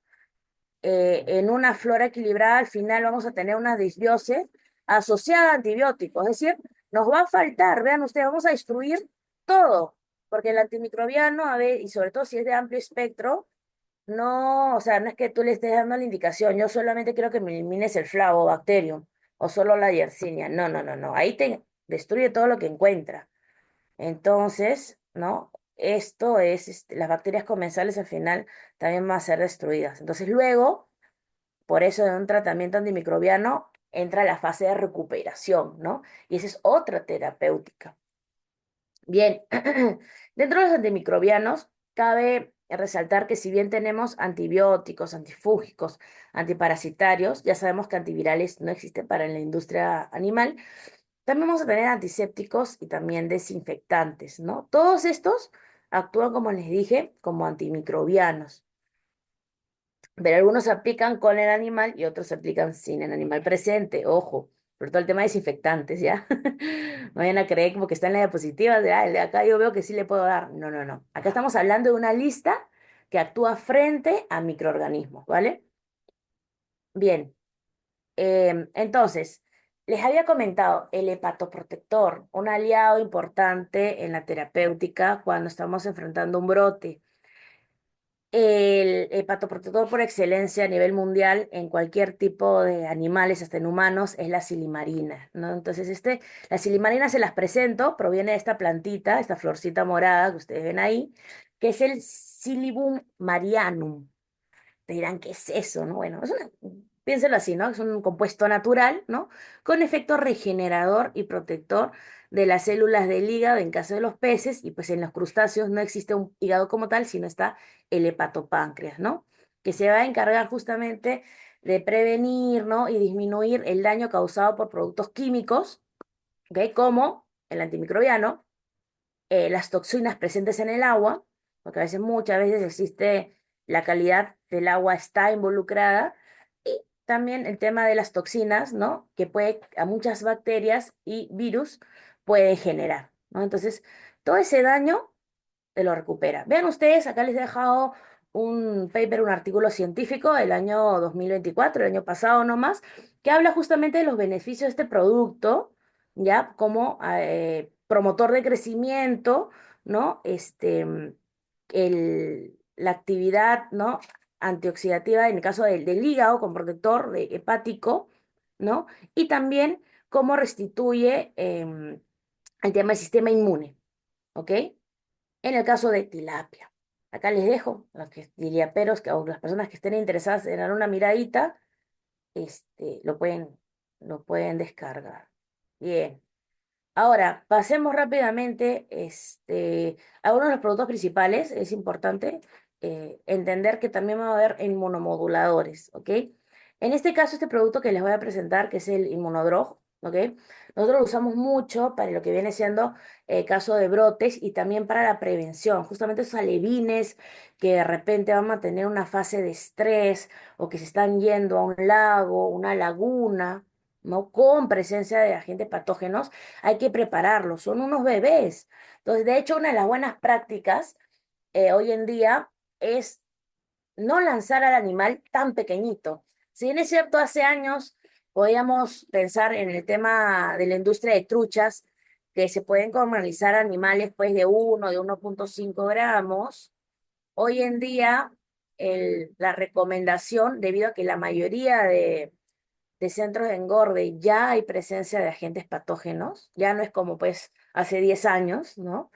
En una flora equilibrada, al final vamos a tener una disbiosis asociada a antibióticos. Es decir, nos va a faltar, vean ustedes, vamos a destruir todo, porque el antimicrobiano, a ver, y sobre todo si es de amplio espectro, no, o sea, no es que tú le estés dando la indicación, yo solamente quiero que me elimines el Flavobacterium o solo la Yersinia. No, no, no, no, ahí te destruye todo lo que encuentra. Entonces, ¿no? Esto es, las bacterias comensales al final también van a ser destruidas. Entonces, luego, por eso en un tratamiento antimicrobiano entra la fase de recuperación, ¿no? Y esa es otra terapéutica. Bien, dentro de los antimicrobianos, cabe resaltar que si bien tenemos antibióticos, antifúngicos, antiparasitarios, ya sabemos que antivirales no existen para la industria animal, también vamos a tener antisépticos y también desinfectantes, ¿no? Todos estos actúan, como les dije, como antimicrobianos, pero algunos se aplican con el animal y otros se aplican sin el animal presente, ojo, por todo el tema de desinfectantes, ¿ya? No vayan a creer como que está en la diapositiva de, el de acá yo veo que sí le puedo dar. No, no, no. Acá estamos hablando de una lista que actúa frente a microorganismos, ¿vale? Bien. Entonces, les había comentado el hepatoprotector, un aliado importante en la terapéutica cuando estamos enfrentando un brote. El hepatoprotector por excelencia a nivel mundial en cualquier tipo de animales, hasta en humanos, es la silimarina, ¿no? Entonces, la silimarina se las presento, proviene de esta plantita, esta florcita morada que ustedes ven ahí, que es el Silibum marianum. Te dirán, ¿qué es eso? ¿No? Bueno, piénselo así, ¿no? Es un compuesto natural, ¿no? Con efecto regenerador y protector de las células del hígado en caso de los peces, y pues en los crustáceos no existe un hígado como tal, sino está el hepatopáncreas, ¿no? Que se va a encargar justamente de prevenir, ¿no? Y disminuir el daño causado por productos químicos, ¿ok? Como el antimicrobiano, las toxinas presentes en el agua, porque a veces, muchas veces existe la calidad del agua está involucrada, y también el tema de las toxinas, ¿no? Que puede a muchas bacterias y virus puede generar, ¿no? Entonces, todo ese daño te lo recupera. Vean ustedes, acá les he dejado un paper, un artículo científico del año 2024, el año pasado nomás, que habla justamente de los beneficios de este producto, ya como promotor de crecimiento, ¿no? La actividad, ¿no? Antioxidativa en el caso del hígado con protector hepático, ¿no? Y también cómo restituye el tema del sistema inmune, ¿ok? En el caso de tilapia. Acá les dejo, los que diría peros, que o las personas que estén interesadas en dar una miradita, este, lo pueden, lo pueden descargar. Bien. Ahora, pasemos rápidamente, a uno de los productos principales. Es importante entender que también va a haber inmunomoduladores, ¿ok? En este caso, este producto que les voy a presentar, que es el Inmunodrog, ¿ok? Nosotros lo usamos mucho para lo que viene siendo el caso de brotes y también para la prevención, justamente esos alevines que de repente van a tener una fase de estrés o que se están yendo a un lago, una laguna, ¿no? Con presencia de agentes patógenos, hay que prepararlos, son unos bebés. Entonces, de hecho, una de las buenas prácticas hoy en día es no lanzar al animal tan pequeñito. Si bien es cierto, hace años podíamos pensar en el tema de la industria de truchas, que se pueden comercializar animales pues de 1 de 1,5 gramos. Hoy en día, la recomendación, debido a que la mayoría de centros de engorde ya hay presencia de agentes patógenos, ya no es como pues hace 10 años, ¿no?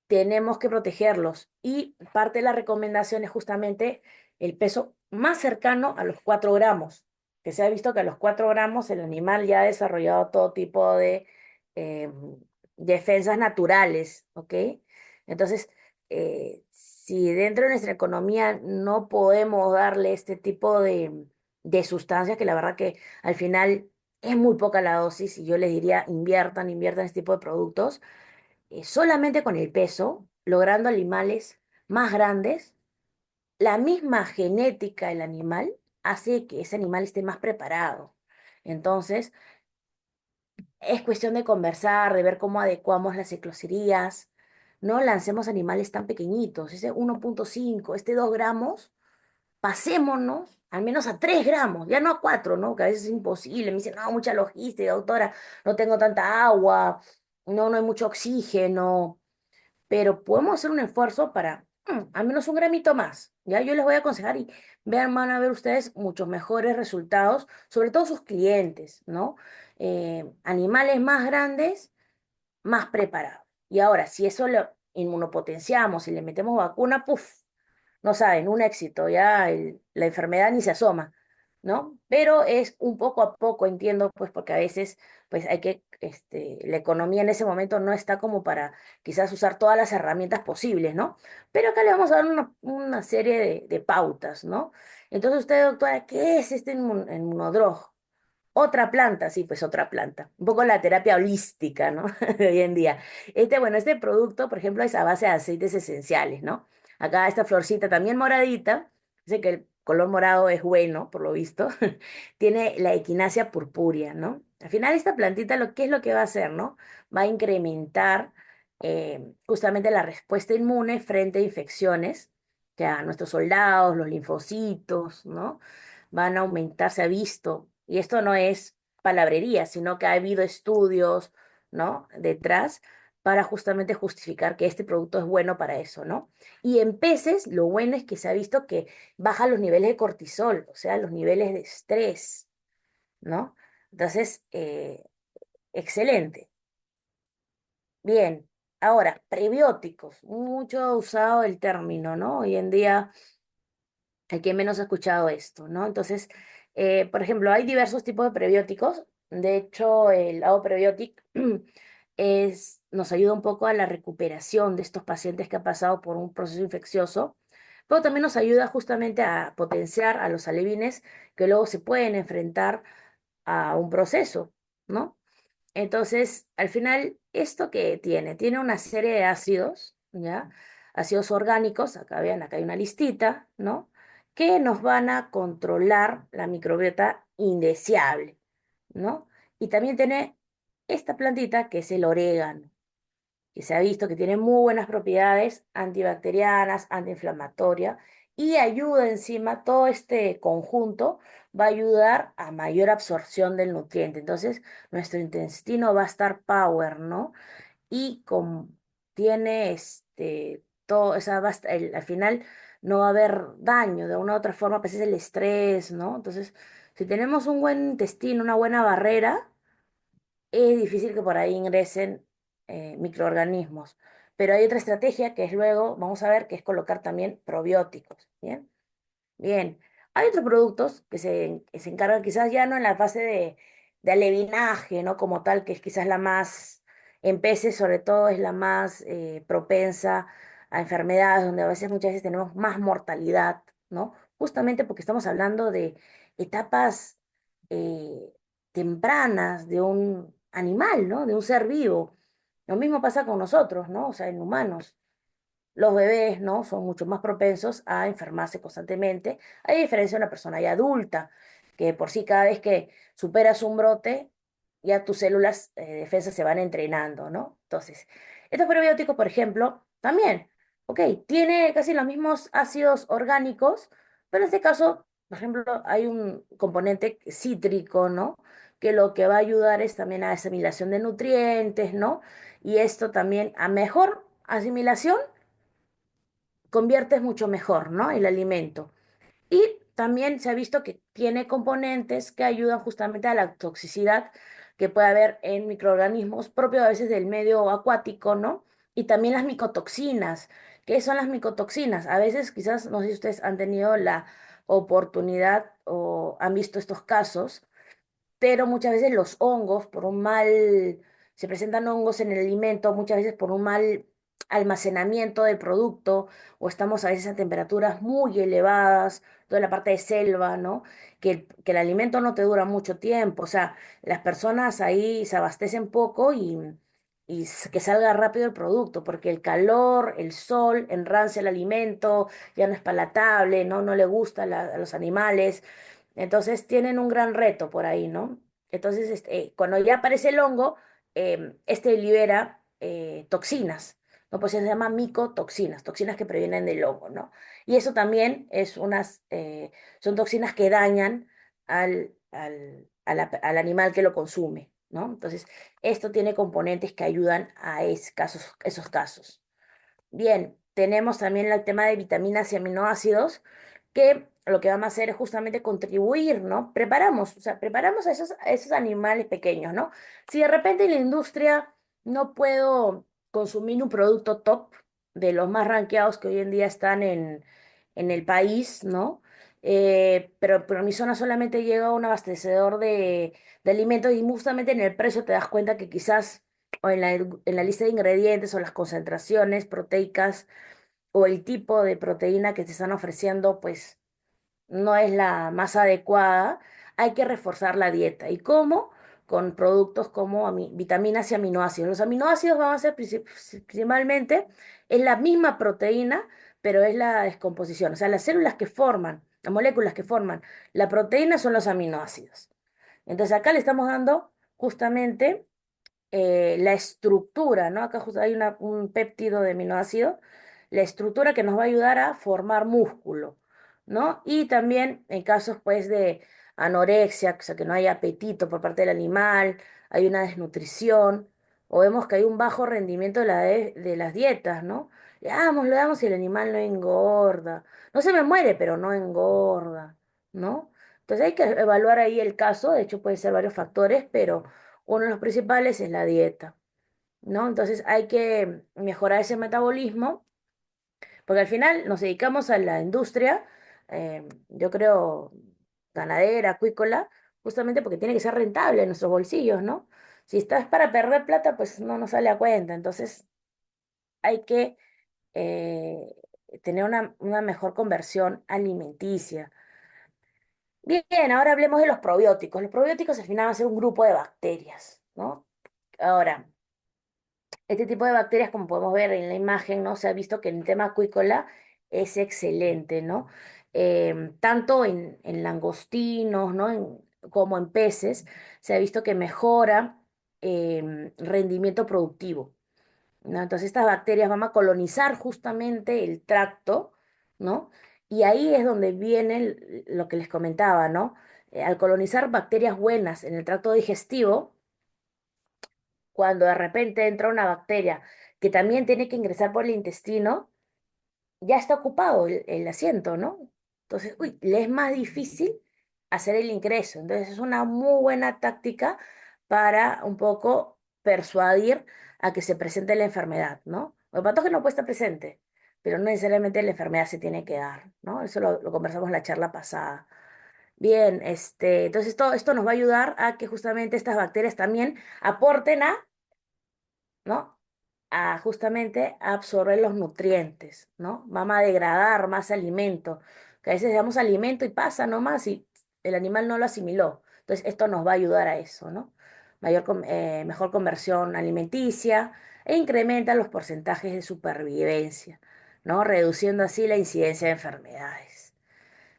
Tenemos que protegerlos. Y parte de la recomendación es justamente el peso más cercano a los 4 gramos, que se ha visto que a los 4 gramos el animal ya ha desarrollado todo tipo de eh, defensas naturales, ¿ok? Entonces, si dentro de nuestra economía no podemos darle este tipo de sustancias, que la verdad que al final es muy poca la dosis, y yo les diría, inviertan en este tipo de productos solamente con el peso, logrando animales más grandes, la misma genética del animal hace que ese animal esté más preparado. Entonces, es cuestión de conversar, de ver cómo adecuamos las ecloserías. No lancemos animales tan pequeñitos, ese 1,5, este 2 gramos, pasémonos al menos a 3 gramos, ya no a 4, ¿no? Que a veces es imposible. Me dicen, no, mucha logística, doctora, no tengo tanta agua, no hay mucho oxígeno, pero podemos hacer un esfuerzo para al menos 1 gramito más. Ya yo les voy a aconsejar y vean, van a ver ustedes muchos mejores resultados, sobre todo sus clientes, ¿no? Animales más grandes, más preparados. Y ahora, si eso lo inmunopotenciamos y le metemos vacuna, ¡puf! No saben, un éxito, ya la enfermedad ni se asoma, ¿no? Pero es un poco a poco, entiendo, pues porque a veces, pues hay que, la economía en ese momento no está como para quizás usar todas las herramientas posibles, ¿no? Pero acá le vamos a dar una serie de pautas, ¿no? Entonces usted, doctora, ¿qué es este inmunodrog? Otra planta, sí, pues otra planta. Un poco la terapia holística, ¿no? De hoy en día. Bueno, este producto, por ejemplo, es a base de aceites esenciales, ¿no? Acá esta florcita también moradita, dice que el color morado es bueno, por lo visto. Tiene la equinacia purpúrea, ¿no? Al final esta plantita, ¿qué es lo que va a hacer, no? Va a incrementar justamente la respuesta inmune frente a infecciones, que a nuestros soldados, los linfocitos, ¿no? Van a aumentar, se ha visto, y esto no es palabrería, sino que ha habido estudios, ¿no? Detrás para justamente justificar que este producto es bueno para eso, ¿no? Y en peces, lo bueno es que se ha visto que baja los niveles de cortisol, o sea, los niveles de estrés, ¿no? Entonces, excelente. Bien, ahora, prebióticos, mucho usado el término, ¿no? Hoy en día el que menos ha escuchado esto, ¿no? Entonces, por ejemplo, hay diversos tipos de prebióticos. De hecho, el Avo Prebiotic nos ayuda un poco a la recuperación de estos pacientes que han pasado por un proceso infeccioso, pero también nos ayuda justamente a potenciar a los alevines que luego se pueden enfrentar a un proceso, ¿no? Entonces, al final, ¿esto qué tiene? Tiene una serie de ácidos, ¿ya? Ácidos orgánicos, acá vean, acá hay una listita, ¿no? Que nos van a controlar la microbiota indeseable, ¿no? Y también tiene esta plantita que es el orégano, que se ha visto que tiene muy buenas propiedades antibacterianas, antiinflamatorias y ayuda encima, todo este conjunto va a ayudar a mayor absorción del nutriente. Entonces, nuestro intestino va a estar power, ¿no? Y tiene todo, esa al final no va a haber daño de una u otra forma, pues es el estrés, ¿no? Entonces, si tenemos un buen intestino, una buena barrera, es difícil que por ahí ingresen microorganismos. Pero hay otra estrategia que es luego, vamos a ver, que es colocar también probióticos. ¿Bien? Bien. Hay otros productos que se encargan quizás ya no en la fase de alevinaje, ¿no? Como tal, que es quizás la más, en peces sobre todo, es la más propensa a enfermedades, donde a veces, muchas veces tenemos más mortalidad, ¿no? Justamente porque estamos hablando de etapas tempranas de un animal, ¿no? De un ser vivo. Lo mismo pasa con nosotros, ¿no? O sea, en humanos. Los bebés, ¿no? Son mucho más propensos a enfermarse constantemente, a diferencia de una persona ya adulta, que por sí cada vez que superas un brote, ya tus células de defensa se van entrenando, ¿no? Entonces, estos probióticos, por ejemplo, también, ok, tiene casi los mismos ácidos orgánicos, pero en este caso, por ejemplo, hay un componente cítrico, ¿no? Que lo que va a ayudar es también a asimilación de nutrientes, ¿no? Y esto también a mejor asimilación conviertes mucho mejor, ¿no? El alimento. Y también se ha visto que tiene componentes que ayudan justamente a la toxicidad que puede haber en microorganismos propios a veces del medio acuático, ¿no? Y también las micotoxinas. ¿Qué son las micotoxinas? A veces quizás, no sé si ustedes han tenido la oportunidad o han visto estos casos, pero muchas veces los hongos, se presentan hongos en el alimento, muchas veces por un mal almacenamiento del producto, o estamos a veces a temperaturas muy elevadas, toda la parte de selva, ¿no? Que el alimento no te dura mucho tiempo, o sea, las personas ahí se abastecen poco y que salga rápido el producto, porque el calor, el sol enrancia el alimento, ya no es palatable, ¿no? No le gusta a los animales. Entonces tienen un gran reto por ahí, ¿no? Entonces, cuando ya aparece el hongo, este libera toxinas, ¿no? Pues se llama micotoxinas, toxinas que provienen del hongo, ¿no? Y eso también son toxinas que dañan al animal que lo consume, ¿no? Entonces, esto tiene componentes que ayudan a esos casos. Bien, tenemos también el tema de vitaminas y aminoácidos, que lo que vamos a hacer es justamente contribuir, ¿no? Preparamos, o sea, preparamos a esos animales pequeños, ¿no? Si de repente en la industria no puedo consumir un producto top de los más rankeados que hoy en día están en el país, ¿no? Pero en mi zona solamente llega un abastecedor de alimentos y justamente en el precio te das cuenta que quizás o en la lista de ingredientes o las concentraciones proteicas o el tipo de proteína que te están ofreciendo, pues no es la más adecuada, hay que reforzar la dieta. ¿Y cómo? Con productos como vitaminas y aminoácidos. Los aminoácidos van a ser principalmente, es la misma proteína, pero es la descomposición. O sea, las células que forman, las moléculas que forman la proteína son los aminoácidos. Entonces acá le estamos dando justamente la estructura, ¿no? Acá justo hay un péptido de aminoácido, la estructura que nos va a ayudar a formar músculo, ¿no? Y también en casos, pues, de anorexia, o sea, que no hay apetito por parte del animal, hay una desnutrición, o vemos que hay un bajo rendimiento de las dietas, ¿no? Le damos y el animal no engorda. No se me muere, pero no engorda, ¿no? Entonces hay que evaluar ahí el caso, de hecho puede ser varios factores, pero uno de los principales es la dieta, ¿no? Entonces hay que mejorar ese metabolismo, porque al final nos dedicamos a la industria, yo creo, ganadera, acuícola, justamente porque tiene que ser rentable en nuestros bolsillos, ¿no? Si estás para perder plata, pues no nos sale a cuenta. Entonces hay que eh, tener una mejor conversión alimenticia. Bien, ahora hablemos de los probióticos. Los probióticos al final van a ser un grupo de bacterias, ¿no? Ahora, este tipo de bacterias, como podemos ver en la imagen, ¿no? Se ha visto que en el tema acuícola es excelente, ¿no? Tanto en langostinos, ¿no? Como en peces, se ha visto que mejora rendimiento productivo, ¿no? Entonces estas bacterias van a colonizar justamente el tracto, ¿no? Y ahí es donde viene lo que les comentaba, ¿no? Al colonizar bacterias buenas en el tracto digestivo, cuando de repente entra una bacteria que también tiene que ingresar por el intestino, ya está ocupado el asiento, ¿no? Entonces, uy, le es más difícil hacer el ingreso. Entonces, es una muy buena táctica para un poco persuadir a que se presente la enfermedad, ¿no? El patógeno puede estar presente, pero no necesariamente la enfermedad se tiene que dar, ¿no? Eso lo conversamos en la charla pasada. Bien, entonces todo esto nos va a ayudar a que justamente estas bacterias también aporten ¿no? A justamente a absorber los nutrientes, ¿no? Vamos a degradar más alimento, que a veces damos alimento y pasa nomás y el animal no lo asimiló. Entonces, esto nos va a ayudar a eso, ¿no? Mejor conversión alimenticia e incrementa los porcentajes de supervivencia, ¿no? Reduciendo así la incidencia de enfermedades.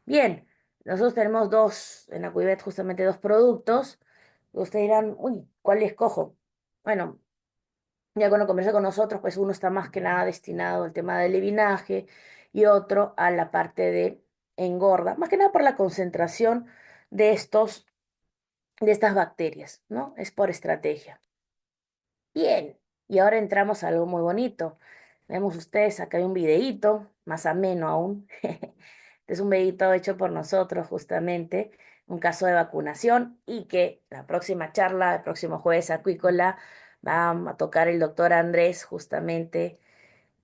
Bien, nosotros tenemos en Acuivet justamente dos productos. Ustedes dirán, uy, ¿cuál escojo? Bueno, ya cuando conversa con nosotros, pues uno está más que nada destinado al tema del levinaje y otro a la parte de engorda, más que nada por la concentración de de estas bacterias, ¿no? Es por estrategia. Bien, y ahora entramos a algo muy bonito. Vemos ustedes, acá hay un videíto, más ameno aún. Este es un videíto hecho por nosotros justamente, un caso de vacunación y que la próxima charla, el próximo jueves acuícola, va a tocar el doctor Andrés justamente,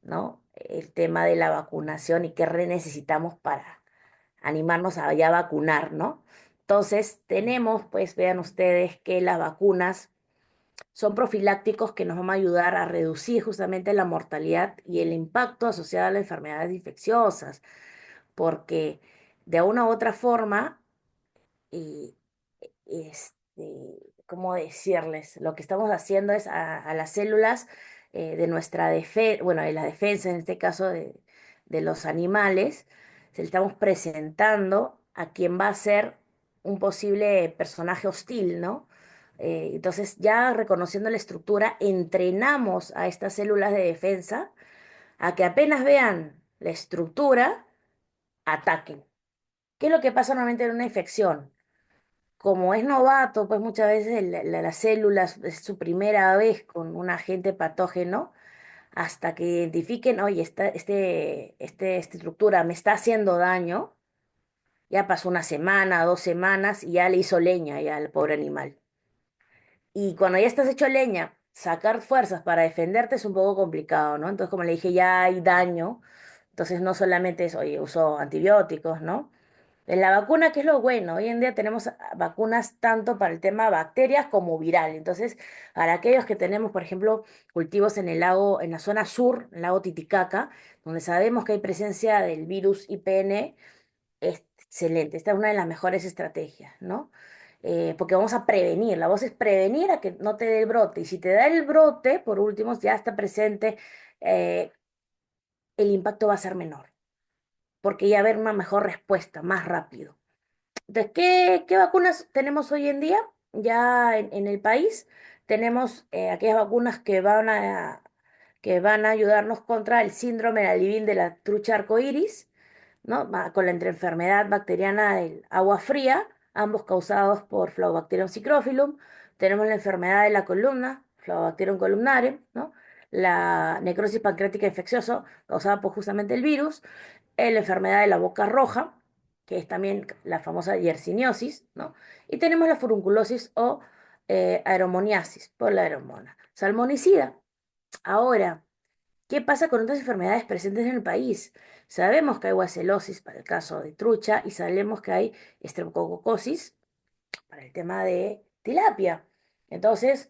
¿no? El tema de la vacunación y qué necesitamos para animarnos a ya vacunar, ¿no? Entonces, tenemos, pues vean ustedes que las vacunas son profilácticos que nos van a ayudar a reducir justamente la mortalidad y el impacto asociado a las enfermedades infecciosas, porque de una u otra forma, y ¿cómo decirles? Lo que estamos haciendo es a las células de nuestra defensa, bueno, de la defensa, en este caso de los animales, se le estamos presentando a quien va a ser un posible personaje hostil, ¿no? Entonces, ya reconociendo la estructura, entrenamos a estas células de defensa a que apenas vean la estructura, ataquen. ¿Qué es lo que pasa normalmente en una infección? Como es novato, pues muchas veces las células es su primera vez con un agente patógeno, hasta que identifiquen, oye, esta estructura me está haciendo daño, ya pasó una semana, 2 semanas y ya le hizo leña ya al pobre animal. Y cuando ya estás hecho leña, sacar fuerzas para defenderte es un poco complicado, ¿no? Entonces, como le dije, ya hay daño, entonces no solamente es, oye, uso antibióticos, ¿no? En la vacuna, ¿qué es lo bueno? Hoy en día tenemos vacunas tanto para el tema bacterias como viral. Entonces, para aquellos que tenemos, por ejemplo, cultivos en el lago, en la zona sur, el lago Titicaca, donde sabemos que hay presencia del virus IPN, es excelente. Esta es una de las mejores estrategias, ¿no? Porque vamos a prevenir. La voz es prevenir a que no te dé el brote. Y si te da el brote, por último, ya está presente, eh, el impacto va a ser menor, porque ya va a haber una mejor respuesta, más rápido. Entonces, ¿qué vacunas tenemos hoy en día? Ya en el país tenemos aquellas vacunas que van a ayudarnos contra el síndrome de Alivin de la trucha arcoíris, ¿no? Con la enfermedad bacteriana del agua fría, ambos causados por Flagobacterium psicrophilum. Tenemos la enfermedad de la columna, Flagobacterium columnare, ¿no? La necrosis pancreática infecciosa, causada por justamente el virus, la enfermedad de la boca roja, que es también la famosa yersiniosis, ¿no? Y tenemos la furunculosis o aeromoniasis por la aeromona. Salmonicida. Ahora, ¿qué pasa con otras enfermedades presentes en el país? Sabemos que hay guacelosis para el caso de trucha y sabemos que hay estreptococosis para el tema de tilapia. Entonces,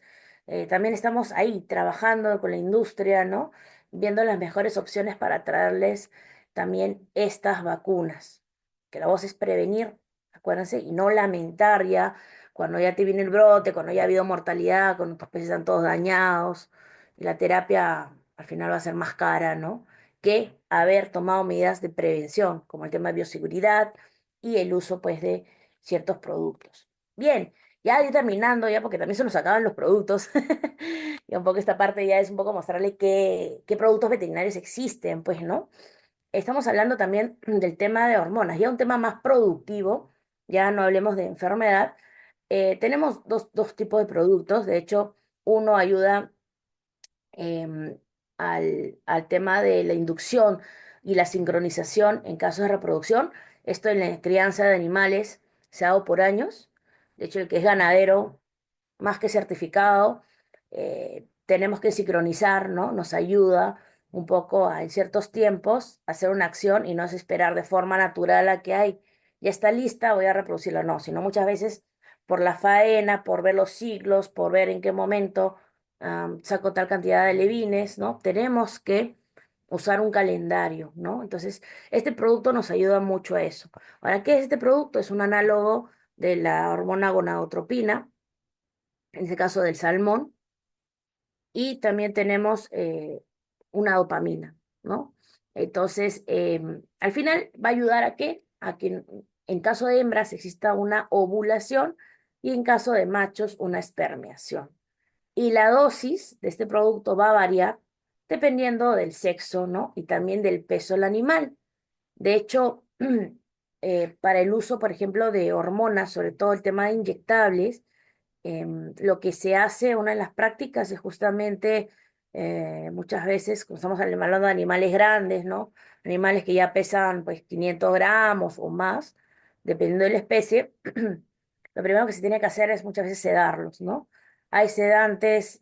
también estamos ahí trabajando con la industria, ¿no? Viendo las mejores opciones para traerles también estas vacunas. Que la voz es prevenir, acuérdense, y no lamentar ya cuando ya te viene el brote, cuando ya ha habido mortalidad, cuando tus peces están todos dañados, y la terapia al final va a ser más cara, ¿no? Que haber tomado medidas de prevención, como el tema de bioseguridad y el uso, pues, de ciertos productos. Bien, ya ir terminando, ya porque también se nos acaban los productos. Y un poco esta parte ya es un poco mostrarle qué productos veterinarios existen, pues, ¿no? Estamos hablando también del tema de hormonas, ya un tema más productivo, ya no hablemos de enfermedad. Tenemos dos tipos de productos, de hecho, uno ayuda em, al tema de la inducción y la sincronización en casos de reproducción. Esto en la crianza de animales se ha dado por años. De hecho, el que es ganadero, más que certificado, tenemos que sincronizar, ¿no? Nos ayuda un poco en ciertos tiempos a hacer una acción y no es esperar de forma natural a que hay, ya está lista, voy a reproducirla. No, sino muchas veces por la faena, por ver los ciclos, por ver en qué momento saco tal cantidad de levines, ¿no? Tenemos que usar un calendario, ¿no? Entonces, este producto nos ayuda mucho a eso. Ahora, ¿qué es este producto? Es un análogo de la hormona gonadotropina, en este caso del salmón, y también tenemos una dopamina, ¿no? Entonces, al final va a ayudar a qué? A que en caso de hembras exista una ovulación y en caso de machos una espermiación. Y la dosis de este producto va a variar dependiendo del sexo, ¿no? Y también del peso del animal. De hecho, para el uso, por ejemplo, de hormonas, sobre todo el tema de inyectables, lo que se hace, una de las prácticas es justamente muchas veces, cuando estamos hablando de animales grandes, ¿no? Animales que ya pesan pues 500 gramos o más, dependiendo de la especie, lo primero que se tiene que hacer es muchas veces sedarlos, ¿no? Hay sedantes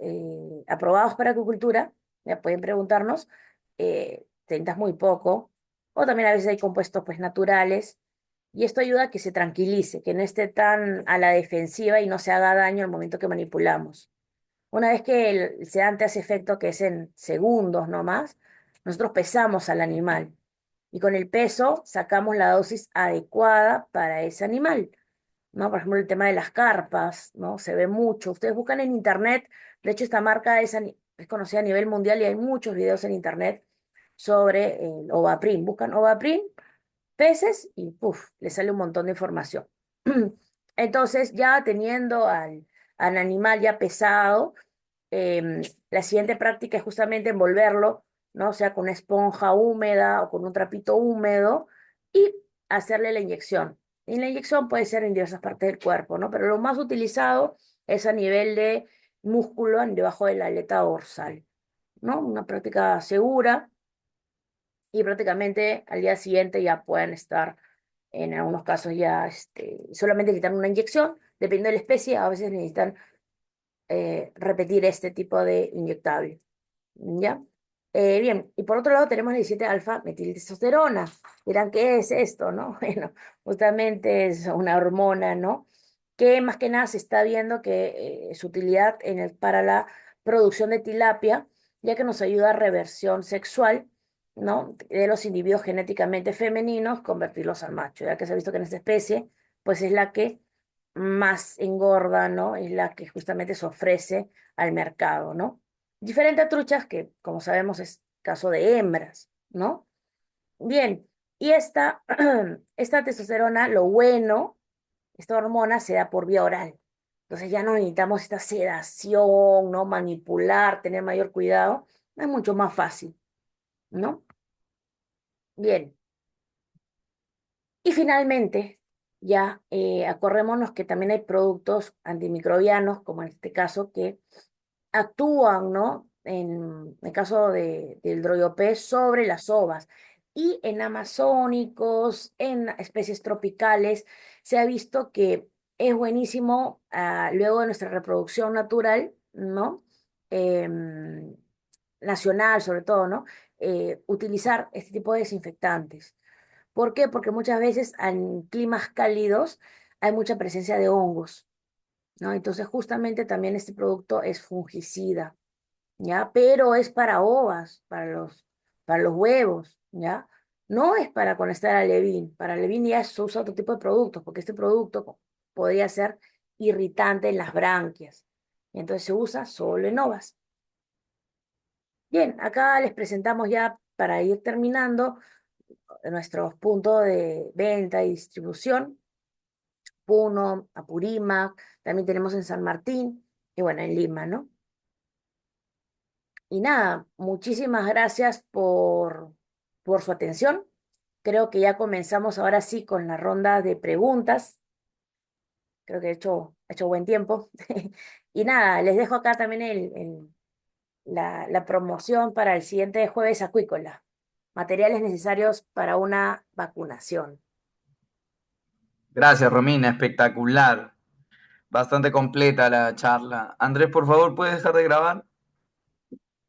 aprobados para acuicultura, ya pueden preguntarnos, sedas muy poco, o también a veces hay compuestos pues naturales y esto ayuda a que se tranquilice, que no esté tan a la defensiva y no se haga daño al momento que manipulamos. Una vez que el sedante hace efecto, que es en segundos nomás, nosotros pesamos al animal y con el peso sacamos la dosis adecuada para ese animal, ¿no? Por ejemplo, el tema de las carpas, ¿no? Se ve mucho. Ustedes buscan en internet, de hecho esta marca es conocida a nivel mundial y hay muchos videos en internet sobre el Ovaprin. Buscan Ovaprin peces y ¡puf! Le sale un montón de información. Entonces, ya teniendo al animal ya pesado, la siguiente práctica es justamente envolverlo, ¿no? O sea, con una esponja húmeda o con un trapito húmedo y hacerle la inyección. Y la inyección puede ser en diversas partes del cuerpo, ¿no? Pero lo más utilizado es a nivel de músculo, debajo de la aleta dorsal, ¿no? Una práctica segura y prácticamente al día siguiente ya pueden estar, en algunos casos ya, solamente necesitan una inyección, dependiendo de la especie, a veces necesitan repetir este tipo de inyectable, ¿ya? Bien, y por otro lado tenemos la 17 alfa metiltestosterona. Dirán, ¿qué es esto, no? Bueno, justamente es una hormona, ¿no? Que más que nada se está viendo que su utilidad para la producción de tilapia, ya que nos ayuda a reversión sexual, ¿no? De los individuos genéticamente femeninos, convertirlos al macho, ya que se ha visto que en esta especie, pues es la que más engorda, ¿no? Es la que justamente se ofrece al mercado, ¿no? Diferente a truchas, que como sabemos es caso de hembras, ¿no? Bien, y esta testosterona, lo bueno, esta hormona se da por vía oral. Entonces ya no necesitamos esta sedación, ¿no? Manipular, tener mayor cuidado. Es mucho más fácil, ¿no? Bien, y finalmente, ya acordémonos que también hay productos antimicrobianos, como en este caso, que actúan, ¿no? En el caso del droiopé sobre las ovas. Y en amazónicos, en especies tropicales, se ha visto que es buenísimo, luego de nuestra reproducción natural, ¿no? Em, nacional, sobre todo, ¿no? Utilizar este tipo de desinfectantes. ¿Por qué? Porque muchas veces en climas cálidos hay mucha presencia de hongos, ¿no? Entonces, justamente también este producto es fungicida, ¿ya? Pero es para ovas, para los huevos, ¿ya? No es para cuando está el alevín. Para alevín ya se usa otro tipo de productos, porque este producto podría ser irritante en las branquias. Y entonces se usa solo en ovas. Bien, acá les presentamos ya para ir terminando nuestros puntos de venta y distribución. Puno, Apurímac, también tenemos en San Martín y bueno, en Lima, ¿no? Y nada, muchísimas gracias por su atención. Creo que ya comenzamos ahora sí con la ronda de preguntas. Creo que he hecho buen tiempo. Y nada, les dejo acá también la promoción para el siguiente jueves acuícola. Materiales necesarios para una vacunación. Gracias, Romina, espectacular. Bastante completa la charla. Andrés, por favor, ¿puedes dejar de grabar?